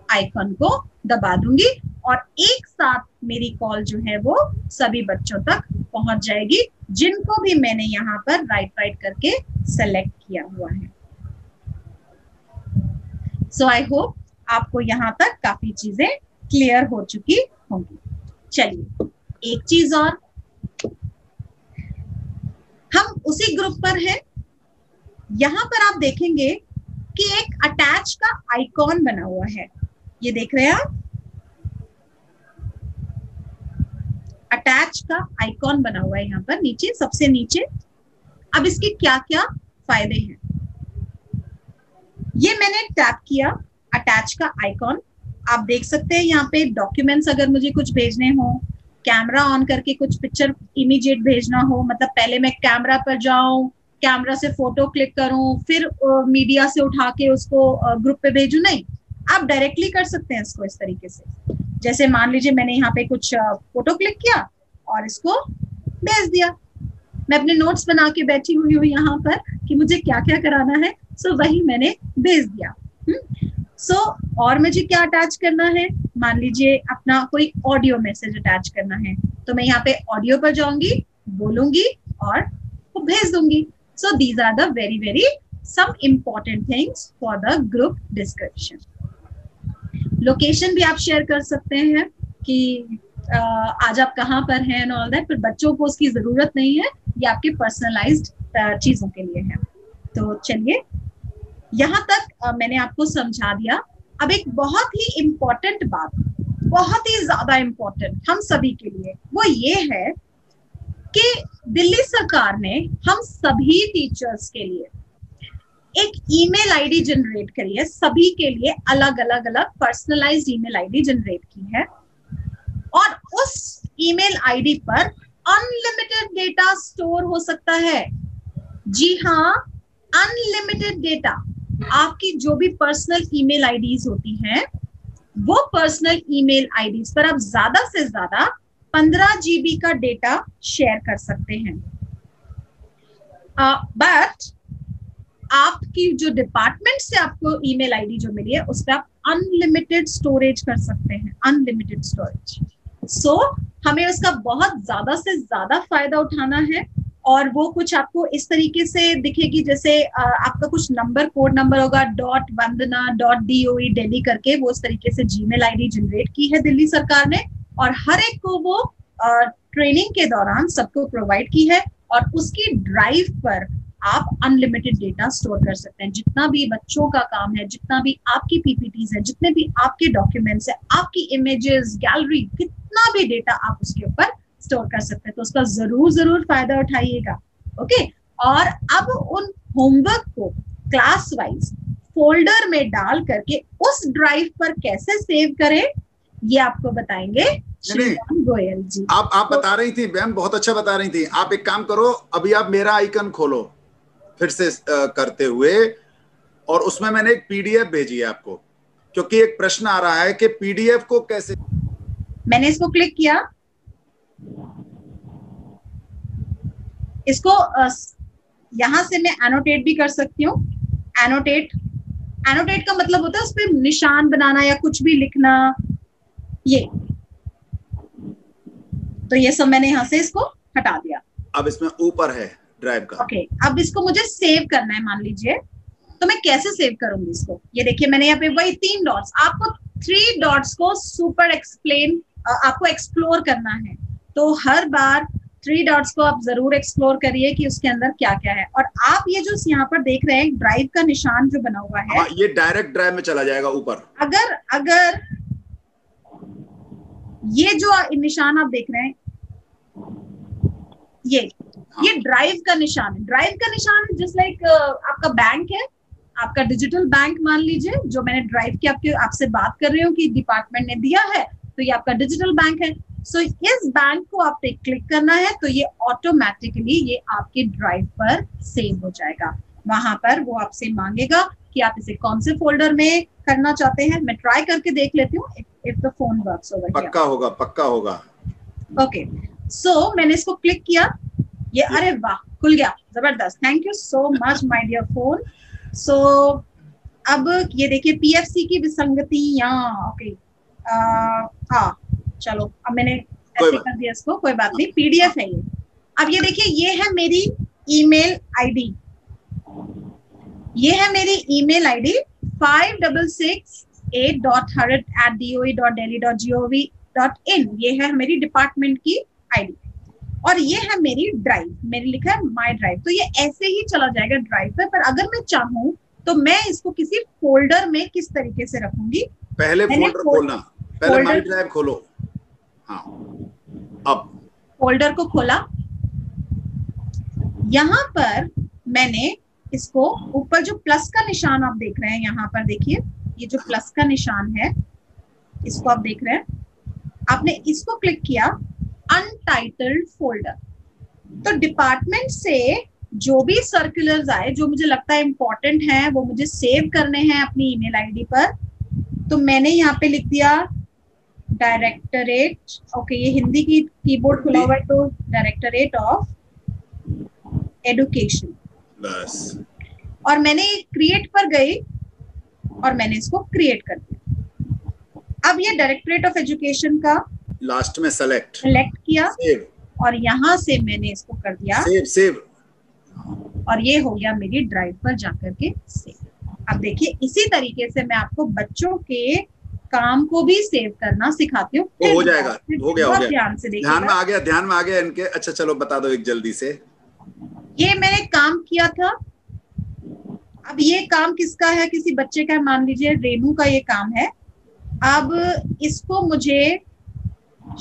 आइकन को दबा दूंगी, और एक साथ मेरी कॉल जो है वो सभी बच्चों तक पहुंच जाएगी जिनको भी मैंने यहाँ पर राइट करके सेलेक्ट किया हुआ है। सो आई होप आपको यहाँ तक काफी चीजें क्लियर हो चुकी होंगी। चलिए एक चीज और, हम उसी ग्रुप पर हैं। यहां पर आप देखेंगे कि एक अटैच का आइकॉन बना हुआ है, ये देख रहे हैं आप, अटैच का आइकॉन बना हुआ है यहाँ पर नीचे, सबसे नीचे। अब इसके क्या क्या फायदे हैं, ये मैंने टैप किया अटैच का आइकॉन। आप देख सकते हैं यहाँ पे डॉक्यूमेंट्स, अगर मुझे कुछ भेजने हो, कैमरा ऑन करके कुछ पिक्चर इमीडिएट भेजना हो, मतलब पहले मैं कैमरा पर जाऊं, कैमरा से फोटो क्लिक करूं, फिर मीडिया से उठा के उसको ग्रुप पे भेजूं, नहीं, आप डायरेक्टली कर सकते हैं इसको इस तरीके से। जैसे मान लीजिए मैंने यहाँ पे कुछ फोटो क्लिक किया और इसको भेज दिया। मैं अपने नोट्स बना के बैठी हुई हूँ यहाँ पर कि मुझे क्या क्या कराना है, सो वही मैंने भेज दिया। सो और मुझे क्या अटैच करना है, मान लीजिए अपना कोई ऑडियो मैसेज अटैच करना है, तो मैं यहाँ पे ऑडियो पर जाऊंगी, बोलूंगी और वो भेज दूंगी। So these are the very very some important things for the group discussion. Location भी आप शेयर कर सकते हैं कि आज आप कहाँ पर हैं एंड ऑल दैट, पर बच्चों को उसकी जरूरत नहीं है, ये आपके पर्सनलाइज्ड चीजों के लिए है। तो चलिए, यहाँ तक मैंने आपको समझा दिया। अब एक बहुत ही इम्पोर्टेंट बात, बहुत ही ज्यादा इम्पोर्टेंट हम सभी के लिए, वो ये है कि दिल्ली सरकार ने हम सभी टीचर्स के लिए एक ईमेल आईडी जनरेट करी है, सभी के लिए अलग अलग पर्सनलाइज्ड ईमेल आईडी जनरेट की है, और उस ईमेल आईडी पर अनलिमिटेड डेटा स्टोर हो सकता है। जी हाँ, अनलिमिटेड डेटा। आपकी जो भी पर्सनल ईमेल आईडीज होती हैं, वो पर्सनल ईमेल आईडीज पर आप ज्यादा से ज्यादा 15 GB का डेटा शेयर कर सकते हैं। बट आपकी जो डिपार्टमेंट से आपको ईमेल आईडी जो मिली है, उस पर आप अनलिमिटेड स्टोरेज कर सकते हैं, अनलिमिटेड स्टोरेज। सो हमें उसका बहुत ज्यादा से ज्यादा फायदा उठाना है, और वो कुछ आपको इस तरीके से दिखेगी, जैसे आपका कुछ नंबर, कोड नंबर होगा .vandana.doe दिल्ली करके, वो इस तरीके से जीमेल आईडी जनरेट की है दिल्ली सरकार ने, और हर एक को वो ट्रेनिंग के दौरान सबको प्रोवाइड की है, और उसकी ड्राइव पर आप अनलिमिटेड डेटा स्टोर कर सकते हैं। जितना भी बच्चों का काम है, जितना भी आपकी पीपीटीज है, जितने भी आपके डॉक्यूमेंट्स है, आपकी इमेजेस, गैलरी, कितना भी डेटा आप उसके ऊपर स्टोर कर सकते हैं। तो उसका जरूर फायदा उठाइएगा। ओके, और अब उन होमवर्क को क्लास वाइज फोल्डर में डाल करके उस ड्राइव पर कैसे सेव करें, ये आपको बताएंगे श्रीराम गोयल जी। आप बता रही थी मैम, बहुत अच्छा बता रही थी। आप एक काम करो, अभी आप मेरा आइकन खोलो फिर से करते हुए, और उसमें मैंने एक पीडीएफ भेजी है आपको, क्योंकि एक प्रश्न आ रहा है कि पीडीएफ को कैसे। मैंने इसको क्लिक किया, इसको यहां से मैं एनोटेट भी कर सकती हूँ। एनोटेट का मतलब होता है उस पर निशान बनाना या कुछ भी लिखना, ये। तो ये सब मैंने यहां से इसको हटा दिया। अब इसमें ऊपर है ड्राइव का। ओके, अब इसको मुझे सेव करना है, मान लीजिए, तो मैं कैसे सेव करूंगी इसको? ये देखिए, मैंने यहाँ पे वही 3 डॉट्स, आपको 3 डॉट्स को सुपर आपको एक्सप्लोर करना है। तो हर बार 3 डॉट्स को आप जरूर एक्सप्लोर करिए कि उसके अंदर क्या क्या है। और आप ये जो यहाँ पर देख रहे हैं, ड्राइव का निशान जो बना हुआ है, ये डायरेक्ट ड्राइव में चला जाएगा ऊपर। अगर ये जो निशान आप देख रहे हैं, ये ड्राइव का निशान है। ड्राइव का निशान है जस्ट लाइक आपका बैंक है, आपका डिजिटल बैंक मान लीजिए, जो मैंने ड्राइव की आपसे बात कर रही हूँ कि डिपार्टमेंट ने दिया है, तो ये आपका डिजिटल बैंक है। सो इस बैंक को आप पे क्लिक करना है, तो ये ऑटोमेटिकली ये आपके ड्राइव पर सेव हो जाएगा। वहां पर वो आपसे मांगेगा कि आप इसे कौन से फोल्डर में करना चाहते हैं। मैं ट्राई करके देख लेती हूँ if the phone works over here. पक्का होगा। ओके, सो मैंने इसको क्लिक किया, ये अरे वाह, खुल गया, जबरदस्त। Thank you so much my dear phone. So अब ये देखिए, पीएफसी की विसंगतियां। ओके, हाँ चलो, अब मैंने ऐसे कर दिया इसको, कोई बात नहीं, पीडीएफ है ये। अब ये देखिए, ये है मेरी ईमेल आईडी, ये है मेरी ईमेल आईडी 5668.harrit@doe.delhi.gov.in। ये है मेरी डिपार्टमेंट की आईडी, और ये है मेरी ड्राइव, मेरे लिखा है माय ड्राइव। तो ये ऐसे ही चला जाएगा ड्राइव पर अगर मैं चाहूँ तो मैं इसको किसी फोल्डर में किस तरीके से रखूंगी। पहले फोल्डर खोलना, पहले माय ड्राइव खोलो। हाँ, अब फोल्डर को खोला। यहाँ पर मैंने इसको ऊपर जो प्लस का निशान आप देख रहे हैं, यहाँ पर देखिए ये जो प्लस का निशान है इसको आप देख रहे हैं, आपने इसको क्लिक किया, अनटाइटल्ड फोल्डर। तो डिपार्टमेंट से जो भी सर्कुलर्स आए जो मुझे लगता है इंपॉर्टेंट है वो मुझे सेव करने हैं अपनी ईमेल आईडी पर, तो मैंने यहाँ पे लिख दिया डायरेक्टरेट, ओके ये हिंदी की कीबोर्ड खुला हुआ है तो डायरेक्टरेट ऑफ एडुकेशन बस। और मैंने क्रिएट पर गई और मैंने इसको क्रिएट कर दिया। अब ये डायरेक्टरेट ऑफ एजुकेशन का लास्ट में सेलेक्ट किया सेव, और यहाँ से मैंने इसको कर दिया सेव और ये हो गया मेरी ड्राइव पर जाकर के सेव। अब देखिए इसी तरीके से मैं आपको बच्चों के काम को भी सेव करना सिखाती हूँ। हो जाएगा, हो गया ध्यान से देखिए, ध्यान में आ गया इनके। अच्छा चलो बता दो एक जल्दी से। ये मैंने काम किया था, अब ये काम किसका है, किसी बच्चे का, मान लीजिए रेनू का ये काम है। अब इसको मुझे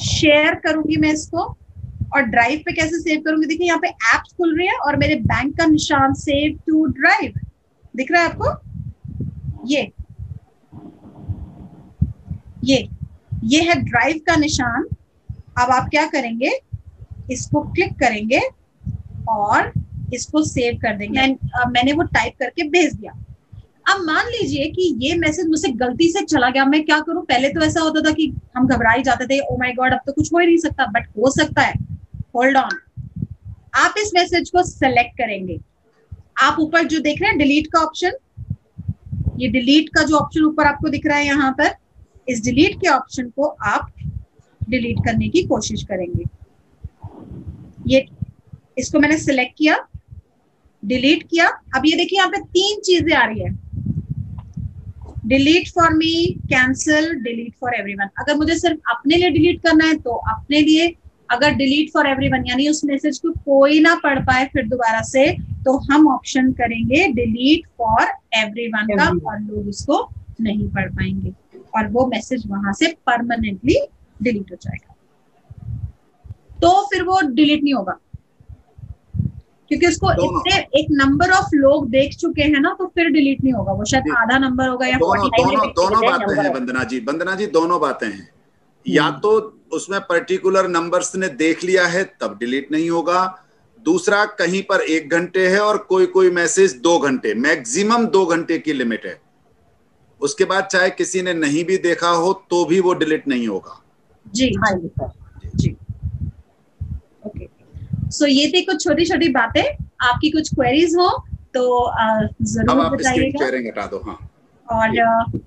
शेयर करूंगी मैं इसको, और ड्राइव पे कैसे सेव करूंगी, देखिए यहाँ पे एप्स खुल रही है और मेरे बैंक का निशान सेव टू ड्राइव दिख रहा है आपको, ये है ड्राइव का निशान। अब आप क्या करेंगे, इसको क्लिक करेंगे और इसको सेव कर देंगे। मैंने वो टाइप करके भेज दिया। अब मान लीजिए कि ये मैसेज मुझसे गलती से चला गया, मैं क्या करूं? पहले तो ऐसा होता था कि हम घबरा ही जाते थे, ओ माय गॉड अब तो कुछ हो ही नहीं सकता, बट हो सकता है। होल्ड ऑन, आप इस मैसेज को सेलेक्ट करेंगे। आप ऊपर जो देख रहे हैं डिलीट का ऑप्शन, ये डिलीट का जो ऑप्शन ऊपर आपको दिख रहा है यहाँ पर, इस डिलीट के ऑप्शन को आप डिलीट करने की कोशिश करेंगे। ये इसको मैंने सिलेक्ट किया, डिलीट किया। अब ये देखिए यहाँ पे 3 चीजें आ रही है, delete for me, cancel, delete for everyone. अगर मुझे सिर्फ अपने लिए डिलीट करना है तो अपने लिए, अगर डिलीट फॉर एवरीवन यानी उस मैसेज को कोई ना पढ़ पाए फिर दोबारा से, तो हम ऑप्शन करेंगे डिलीट फॉर एवरीवन का, और लोग उसको नहीं पढ़ पाएंगे और वो मैसेज वहां से परमानेंटली डिलीट हो जाएगा। तो फिर वो डिलीट नहीं होगा क्योंकि उसको इतने एक नंबर ऑफ लोग देख चुके हैं ना, तो फिर डिलीट नहीं होगा। वो शायद आधा नंबर होगा या दोनों बातें हैं वंदना जी, दोनों बातें हैं। या तो उसमें पर्टिकुलर नंबर्स ने देख लिया है तब डिलीट नहीं होगा, दूसरा कहीं पर 1 घंटे है और कोई मैसेज 2 घंटे, मैक्सिमम 2 घंटे की लिमिट है। उसके बाद चाहे किसी ने नहीं भी देखा हो तो भी वो डिलीट नहीं होगा। जी जी ओके। सो ये थी कुछ छोटी छोटी बातें। आपकी कुछ क्वेरीज हो तो जरूर बताइएगा। हटा दो। हाँ। और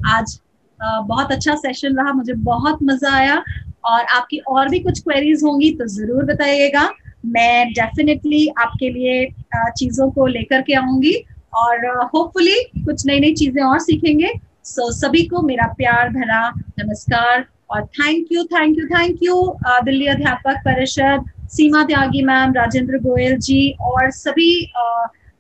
आज बहुत अच्छा सेशन रहा, मुझे बहुत मजा आया, और आपकी और भी कुछ क्वेरीज होंगी तो जरूर बताइएगा। मैं डेफिनेटली आपके लिए चीजों को लेकर के आऊंगी और होपफुली कुछ नई नई चीजें और सीखेंगे। सो सभी को मेरा प्यार भरा नमस्कार और थैंक यू दिल्ली अध्यापक परिषद, सीमा त्यागी मैम, राजेंद्र गोयल जी और सभी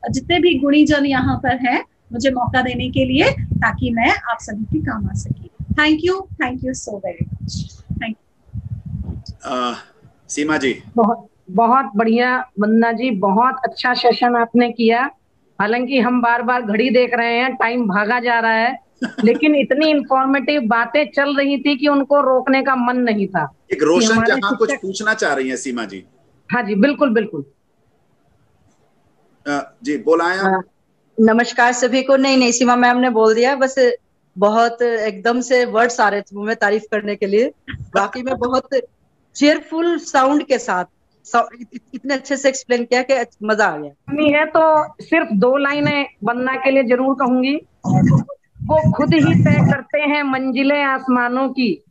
जितने भी गुणीजन यहाँ पर हैं मुझे मौका देने के लिए, ताकि मैं आप सभी के काम आ सकी। Thank you so very much. Thank you Seema ji. बहुत बढ़िया वंदना जी, बहुत अच्छा सेशन आपने किया। हालांकि हम बार बार घड़ी देख रहे हैं, टाइम भागा जा रहा है, लेकिन इतनी इंफॉर्मेटिव बातें चल रही थी कि उनको रोकने का मन नहीं था। एक रोशन जहां कुछ पूछना चाह रही है सीमा जी। हाँ जी बिल्कुल जी बोलाएं। नमस्कार सभी को। नहीं सीमा मैम ने बोल दिया, बस बहुत एकदम से वर्ड्स आ रहे थे मुंह में तारीफ करने के लिए। बाकी में बहुत चेयरफुल साउंड के साथ इतने अच्छे से एक्सप्लेन किया कि मजा आ गया। है तो सिर्फ 2 लाइनें वंदना के लिए जरूर कहूंगी। वो खुद ही तय करते हैं मंजिलें आसमानों की,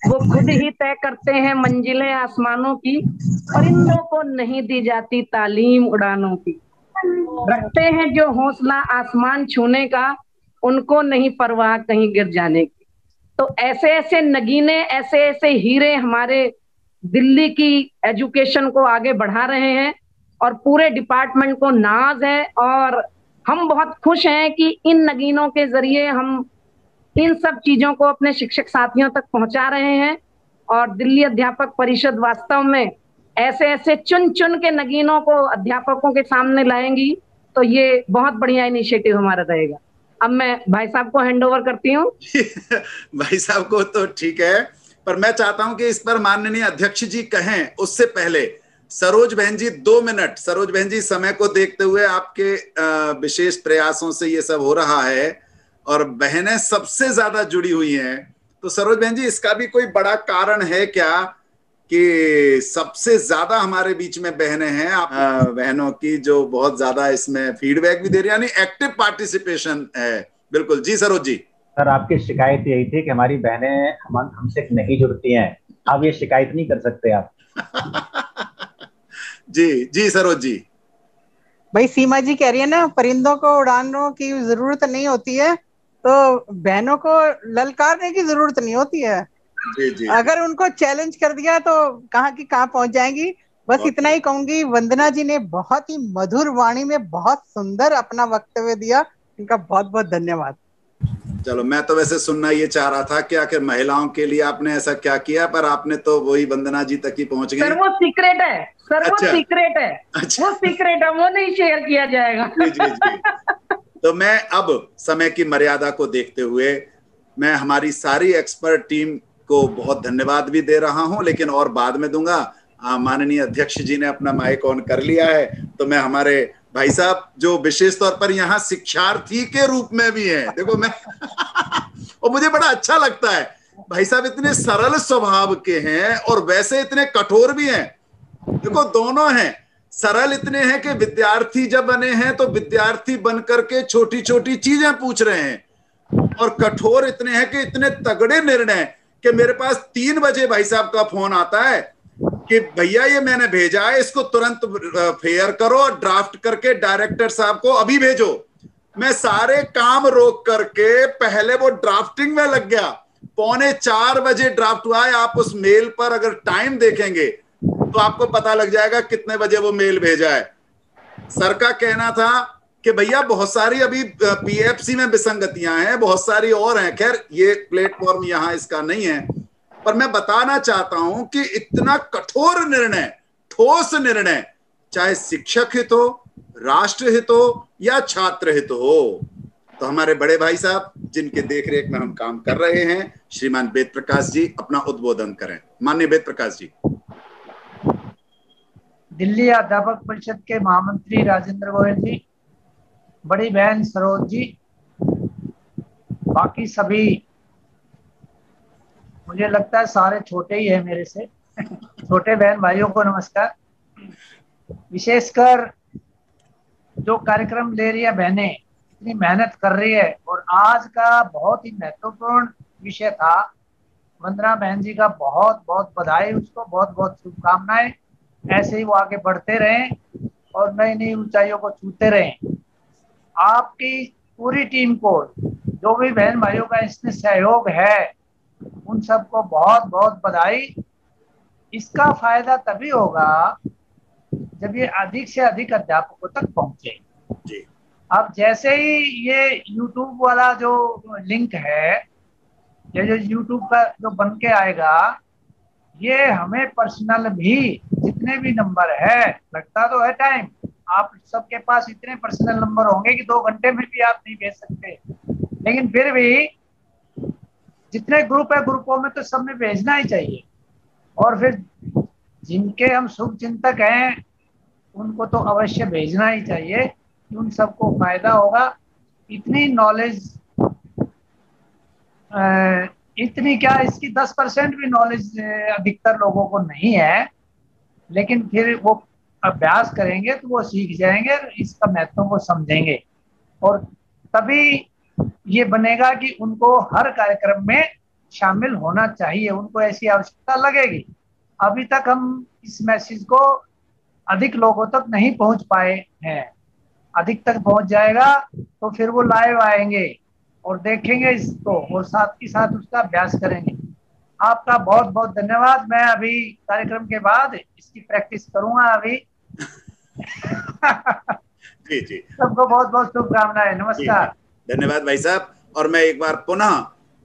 वो खुद ही तय करते हैं मंजिलें आसमानों की, परिंदों को नहीं दी जाती तालीम उड़ानों की। रखते हैं जो हौसला आसमान छूने का, उनको नहीं परवाह कहीं गिर जाने की। तो ऐसे ऐसे नगीने, ऐसे ऐसे हीरे हमारे दिल्ली की एजुकेशन को आगे बढ़ा रहे हैं और पूरे डिपार्टमेंट को नाज है। और हम बहुत खुश हैं कि इन नगीनों के जरिए हम इन सब चीजों को अपने शिक्षक साथियों तक पहुंचा रहे हैं। और दिल्ली अध्यापक परिषद वास्तव में ऐसे ऐसे चुन चुन के नगीनों को अध्यापकों के सामने लाएंगी तो ये बहुत बढ़िया इनिशिएटिव हमारा रहेगा। अब मैं भाई साहब को हैंड ओवर करती हूँ। भाई साहब को तो ठीक है, पर मैं चाहता हूं कि इस पर माननीय अध्यक्ष जी कहें उससे पहले सरोज बहन जी 2 मिनट। सरोज बहन जी, समय को देखते हुए आपके विशेष प्रयासों से ये सब हो रहा है और बहनें सबसे ज्यादा जुड़ी हुई हैं, तो सरोज बहन जी इसका भी कोई बड़ा कारण है क्या कि सबसे ज्यादा हमारे बीच में बहनें हैं? आप बहनों की जो बहुत ज्यादा इसमें फीडबैक भी दे रही है, यानी एक्टिव पार्टिसिपेशन है। बिल्कुल जी सरोज जी। सर, आपकी शिकायत यही थी कि हमारी बहनें हमसे नहीं जुड़ती हैं। आप ये शिकायत नहीं कर सकते आप। जी जी सरोज जी। भाई सीमा जी कह रही है ना, परिंदों को उड़ानों की जरूरत नहीं होती है, तो बहनों को ललकारने की जरूरत नहीं होती है। जी जी। अगर उनको चैलेंज कर दिया तो कहाँ की कहाँ पहुंच जाएंगी। बस इतना ही कहूंगी, वंदना जी ने बहुत ही मधुर वाणी में बहुत सुंदर अपना वक्तव्य दिया, इनका बहुत बहुत धन्यवाद। चलो, मैं तो वैसे सुनना ये चाह रहा था कि आखिर महिलाओं के लिए आपने ऐसा क्या किया, पर आपने तो वही वंदना जी तक ही पहुंच गई। सर वो सीक्रेट है, सर अच्छा। वो सीक्रेट है। अच्छा। वो सीक्रेट है, वो नहीं शेयर किया जाएगा। जी जी जी। तो मैं अब समय की मर्यादा को देखते हुए मैं हमारी सारी एक्सपर्ट टीम को बहुत धन्यवाद भी दे रहा हूं, लेकिन और बाद में दूंगा। माननीय अध्यक्ष जी ने अपना माइक ऑन कर लिया है, तो मैं हमारे भाई साहब जो विशेष तौर पर यहाँ शिक्षार्थी के रूप में भी हैं, देखो मैं और मुझे बड़ा अच्छा लगता है, भाई साहब इतने सरल स्वभाव के हैं और वैसे इतने कठोर भी हैं। देखो दोनों हैं, सरल इतने हैं कि विद्यार्थी जब बने हैं तो विद्यार्थी बन करके छोटी छोटी चीजें पूछ रहे हैं, और कठोर इतने हैं कि इतने तगड़े निर्णय कि मेरे पास 3 बजे भाई साहब का फोन आता है कि भैया ये मैंने भेजा है, इसको तुरंत फेयर करो और ड्राफ्ट करके डायरेक्टर साहब को अभी भेजो। मैं सारे काम रोक करके पहले वो ड्राफ्टिंग में लग गया। 3:45 बजे ड्राफ्ट हुआ है। आप उस मेल पर अगर टाइम देखेंगे तो आपको पता लग जाएगा कितने बजे वो मेल भेजा है। सर का कहना था कि भैया बहुत सारी अभी पीएफसी में विसंगतियां हैं, बहुत सारी और हैं। खैर ये प्लेटफॉर्म यहाँ इसका नहीं है, पर मैं बताना चाहता हूं कि इतना कठोर निर्णय, ठोस निर्णय, चाहे शिक्षक हित हो, राष्ट्र हित हो या छात्र हित हो, तो हमारे बड़े भाई साहब जिनके देखरेख में हम काम कर रहे हैं, श्रीमान वेद प्रकाश जी अपना उद्बोधन करें। माननीय वेद प्रकाश जी। दिल्ली अध्यापक परिषद के महामंत्री राजेंद्र गोयल जी, बड़ी बहन सरोज जी, बाकी सभी, मुझे लगता है सारे छोटे ही है मेरे से, छोटे बहन भाइयों को नमस्कार। विशेषकर जो कार्यक्रम ले रही है बहनें, इतनी मेहनत कर रही है, और आज का बहुत ही महत्वपूर्ण विषय था। वंदना बहन जी का बहुत बहुत बधाई, उसको बहुत बहुत शुभकामनाएं। ऐसे ही वो आगे बढ़ते रहें और नई नई ऊंचाइयों को छूते रहें। आपकी पूरी टीम को, जो भी बहन भाइयों का इसमें सहयोग है, उन सबको बहुत बहुत बधाई। इसका फायदा तभी होगा जब ये अधिक से अधिक अध्यापकों तक पहुंचे। जी। अब जैसे ही ये YouTube वाला जो लिंक है, ये जो YouTube का जो बन के आएगा, ये हमें पर्सनल भी जितने भी नंबर है, लगता तो है टाइम, आप सबके पास इतने पर्सनल नंबर होंगे कि 2 घंटे में भी आप नहीं भेज सकते, लेकिन फिर भी जितने ग्रुप है, ग्रुपों में तो सब में भेजना ही चाहिए। और फिर जिनके हम शुभ चिंतक हैं उनको तो अवश्य भेजना ही चाहिए, उन सबको फायदा होगा। इतनी नॉलेज, इतनी क्या, इसकी 10% भी नॉलेज अधिकतर लोगों को नहीं है, लेकिन फिर वो अभ्यास करेंगे तो वो सीख जाएंगे, इसका महत्व वो समझेंगे, और तभी ये बनेगा कि उनको हर कार्यक्रम में शामिल होना चाहिए, उनको ऐसी आवश्यकता लगेगी। अभी तक हम इस मैसेज को अधिक लोगों तक नहीं पहुंच पाए हैं, अधिक तक पहुंच जाएगा तो फिर वो लाइव आएंगे और देखेंगे इसको, और साथ ही साथ उसका अभ्यास करेंगे। आपका बहुत बहुत धन्यवाद। मैं अभी कार्यक्रम के बाद इसकी प्रैक्टिस करूंगा अभी। जी जी। सबको बहुत बहुत शुभकामनाएं। नमस्कार। धन्यवाद भाई साहब। और मैं एक बार पुनः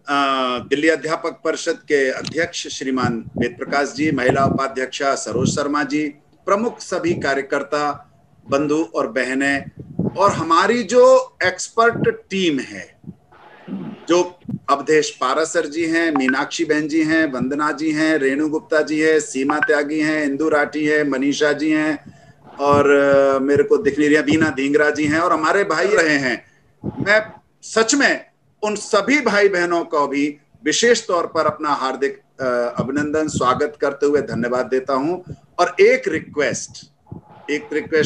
दिल्ली अध्यापक परिषद के अध्यक्ष श्रीमान वेद प्रकाश जी, महिला उपाध्यक्षा सरोज शर्मा जी, प्रमुख सभी कार्यकर्ता बंधु और बहनें, और हमारी जो एक्सपर्ट टीम है, जो अवधेश पारासर जी हैं, मीनाक्षी बहन जी हैं, वंदना जी हैं, रेणु गुप्ता जी है, सीमा त्यागी हैं, इंदु राठी है, मनीषा जी हैं, और मेरे को दिख नहीं रही बीना ढींगरा जी हैं, और हमारे भाई रहे हैं। मैं सच में उन सभी भाई बहनों को भी विशेष तौर पर अपना हार्दिक अभिनंदन, स्वागत करते हुए धन्यवाद देता हूं। और एक रिक्वेस्ट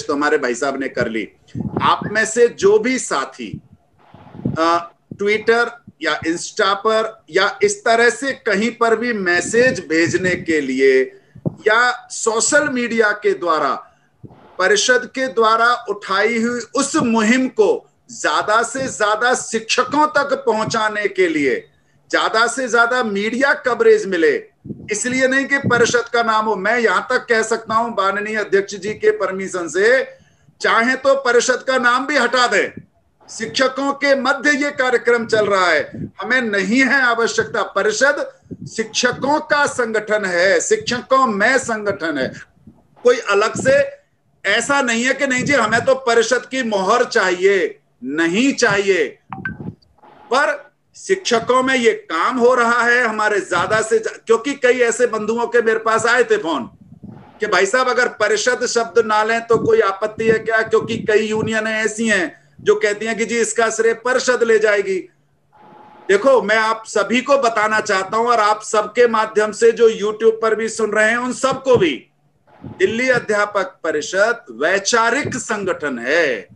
तो हमारे भाई साहब ने कर ली, आप में से जो भी साथी ट्विटर या इंस्टा पर या इस तरह से कहीं पर भी मैसेज भेजने के लिए या सोशल मीडिया के द्वारा परिषद के द्वारा उठाई हुई उस मुहिम को ज्यादा से ज्यादा शिक्षकों तक पहुंचाने के लिए ज्यादा से ज्यादा मीडिया कवरेज मिले, इसलिए नहीं कि परिषद का नाम हो, मैं यहां तक कह सकता हूं माननीय अध्यक्ष जी के परमिशन से, चाहे तो परिषद का नाम भी हटा दें। शिक्षकों के मध्य ये कार्यक्रम चल रहा है, हमें नहीं है आवश्यकता। परिषद शिक्षकों का संगठन है, शिक्षकों में संगठन है, कोई अलग से ऐसा नहीं है कि नहीं जी हमें तो परिषद की मोहर चाहिए, नहीं चाहिए। पर शिक्षकों में ये काम हो रहा है हमारे ज्यादा से क्योंकि कई ऐसे बंधुओं के मेरे पास आए थे फोन कि भाई साहब अगर परिषद शब्द ना लें तो कोई आपत्ति है क्या, क्योंकि कई यूनियनें ऐसी हैं जो कहती हैं कि जी इसका श्रेय परिषद ले जाएगी। देखो, मैं आप सभी को बताना चाहता हूं और आप सबके माध्यम से जो यूट्यूब पर भी सुन रहे हैं उन सबको भी, दिल्ली अध्यापक परिषद वैचारिक संगठन है,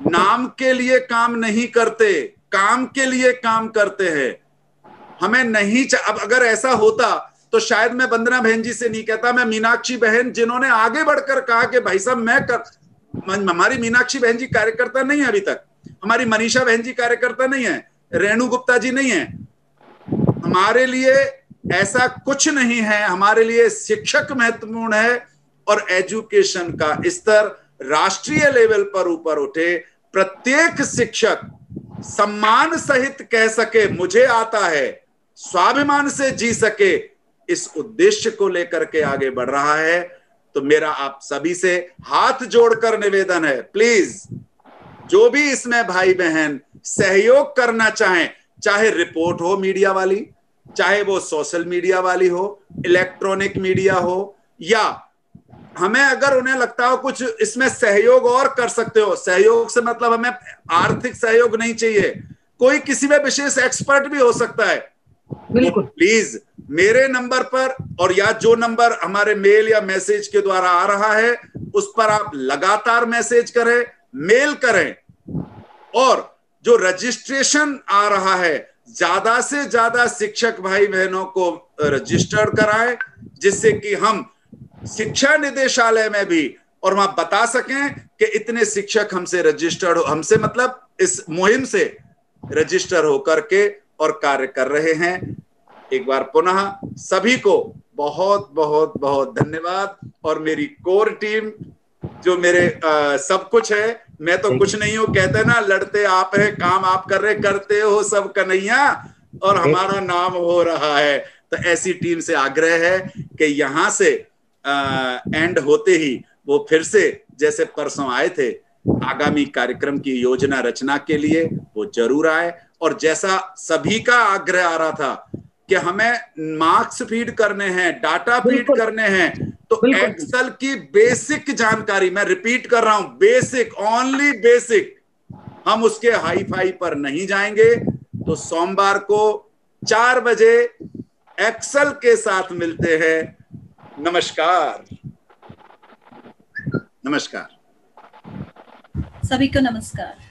नाम के लिए काम नहीं करते, काम के लिए काम करते हैं। हमें नहीं अब अगर ऐसा होता तो शायद मैं वंदना बहन जी से नहीं कहता, मैं मीनाक्षी बहन जिन्होंने आगे बढ़कर कहा कि भाई साहब मैं हमारी मीनाक्षी बहन जी कार्यकर्ता नहीं है अभी तक, हमारी मनीषा बहन जी कार्यकर्ता नहीं है, रेणु गुप्ता जी नहीं है, हमारे लिए ऐसा कुछ नहीं है, हमारे लिए शिक्षक महत्वपूर्ण है और एजुकेशन का स्तर राष्ट्रीय लेवल पर ऊपर उठे, प्रत्येक शिक्षक सम्मान सहित कह सके मुझे आता है, स्वाभिमान से जी सके, इस उद्देश्य को लेकर के आगे बढ़ रहा है। तो मेरा आप सभी से हाथ जोड़कर निवेदन है, प्लीज जो भी इसमें भाई बहन सहयोग करना चाहें, चाहे रिपोर्ट हो मीडिया वाली, चाहे वो सोशल मीडिया वाली हो, इलेक्ट्रॉनिक मीडिया हो, या हमें अगर उन्हें लगता हो कुछ इसमें सहयोग और कर सकते हो, सहयोग से मतलब हमें आर्थिक सहयोग नहीं चाहिए, कोई किसी में विशेष एक्सपर्ट भी हो सकता है, बिल्कुल प्लीज मेरे नंबर पर और या जो नंबर हमारे मेल या मैसेज के द्वारा आ रहा है उस पर आप लगातार मैसेज करें, मेल करें, और जो रजिस्ट्रेशन आ रहा है ज्यादा से ज्यादा शिक्षक भाई बहनों को रजिस्टर्ड कराएं, जिससे कि हम शिक्षा निदेशालय में भी और वहां बता सकें कि इतने शिक्षक हमसे रजिस्टर्ड हो, हमसे मतलब इस मुहिम से रजिस्टर होकर के और कार्य कर रहे हैं। एक बार पुनः सभी को बहुत बहुत बहुत धन्यवाद। और मेरी कोर टीम जो मेरे सब कुछ है, मैं तो कुछ नहीं हूं, कहते ना लड़ते आप हैं, काम आप कर रहे, करते हो सब कन्हैया, और हमारा नाम हो रहा है। तो ऐसी टीम से आग्रह है कि यहां से एंड होते ही वो फिर से जैसे परसों आए थे, आगामी कार्यक्रम की योजना रचना के लिए वो जरूर आए। और जैसा सभी का आग्रह आ रहा था कि हमें मार्क्स फीड करने हैं, डाटा फीड करने हैं, तो एक्सेल की बेसिक जानकारी, मैं रिपीट कर रहा हूं, बेसिक, ओनली बेसिक, हम उसके हाई फाई पर नहीं जाएंगे। तो सोमवार को 4 बजे एक्सेल के साथ मिलते हैं। नमस्कार। सभी को नमस्कार।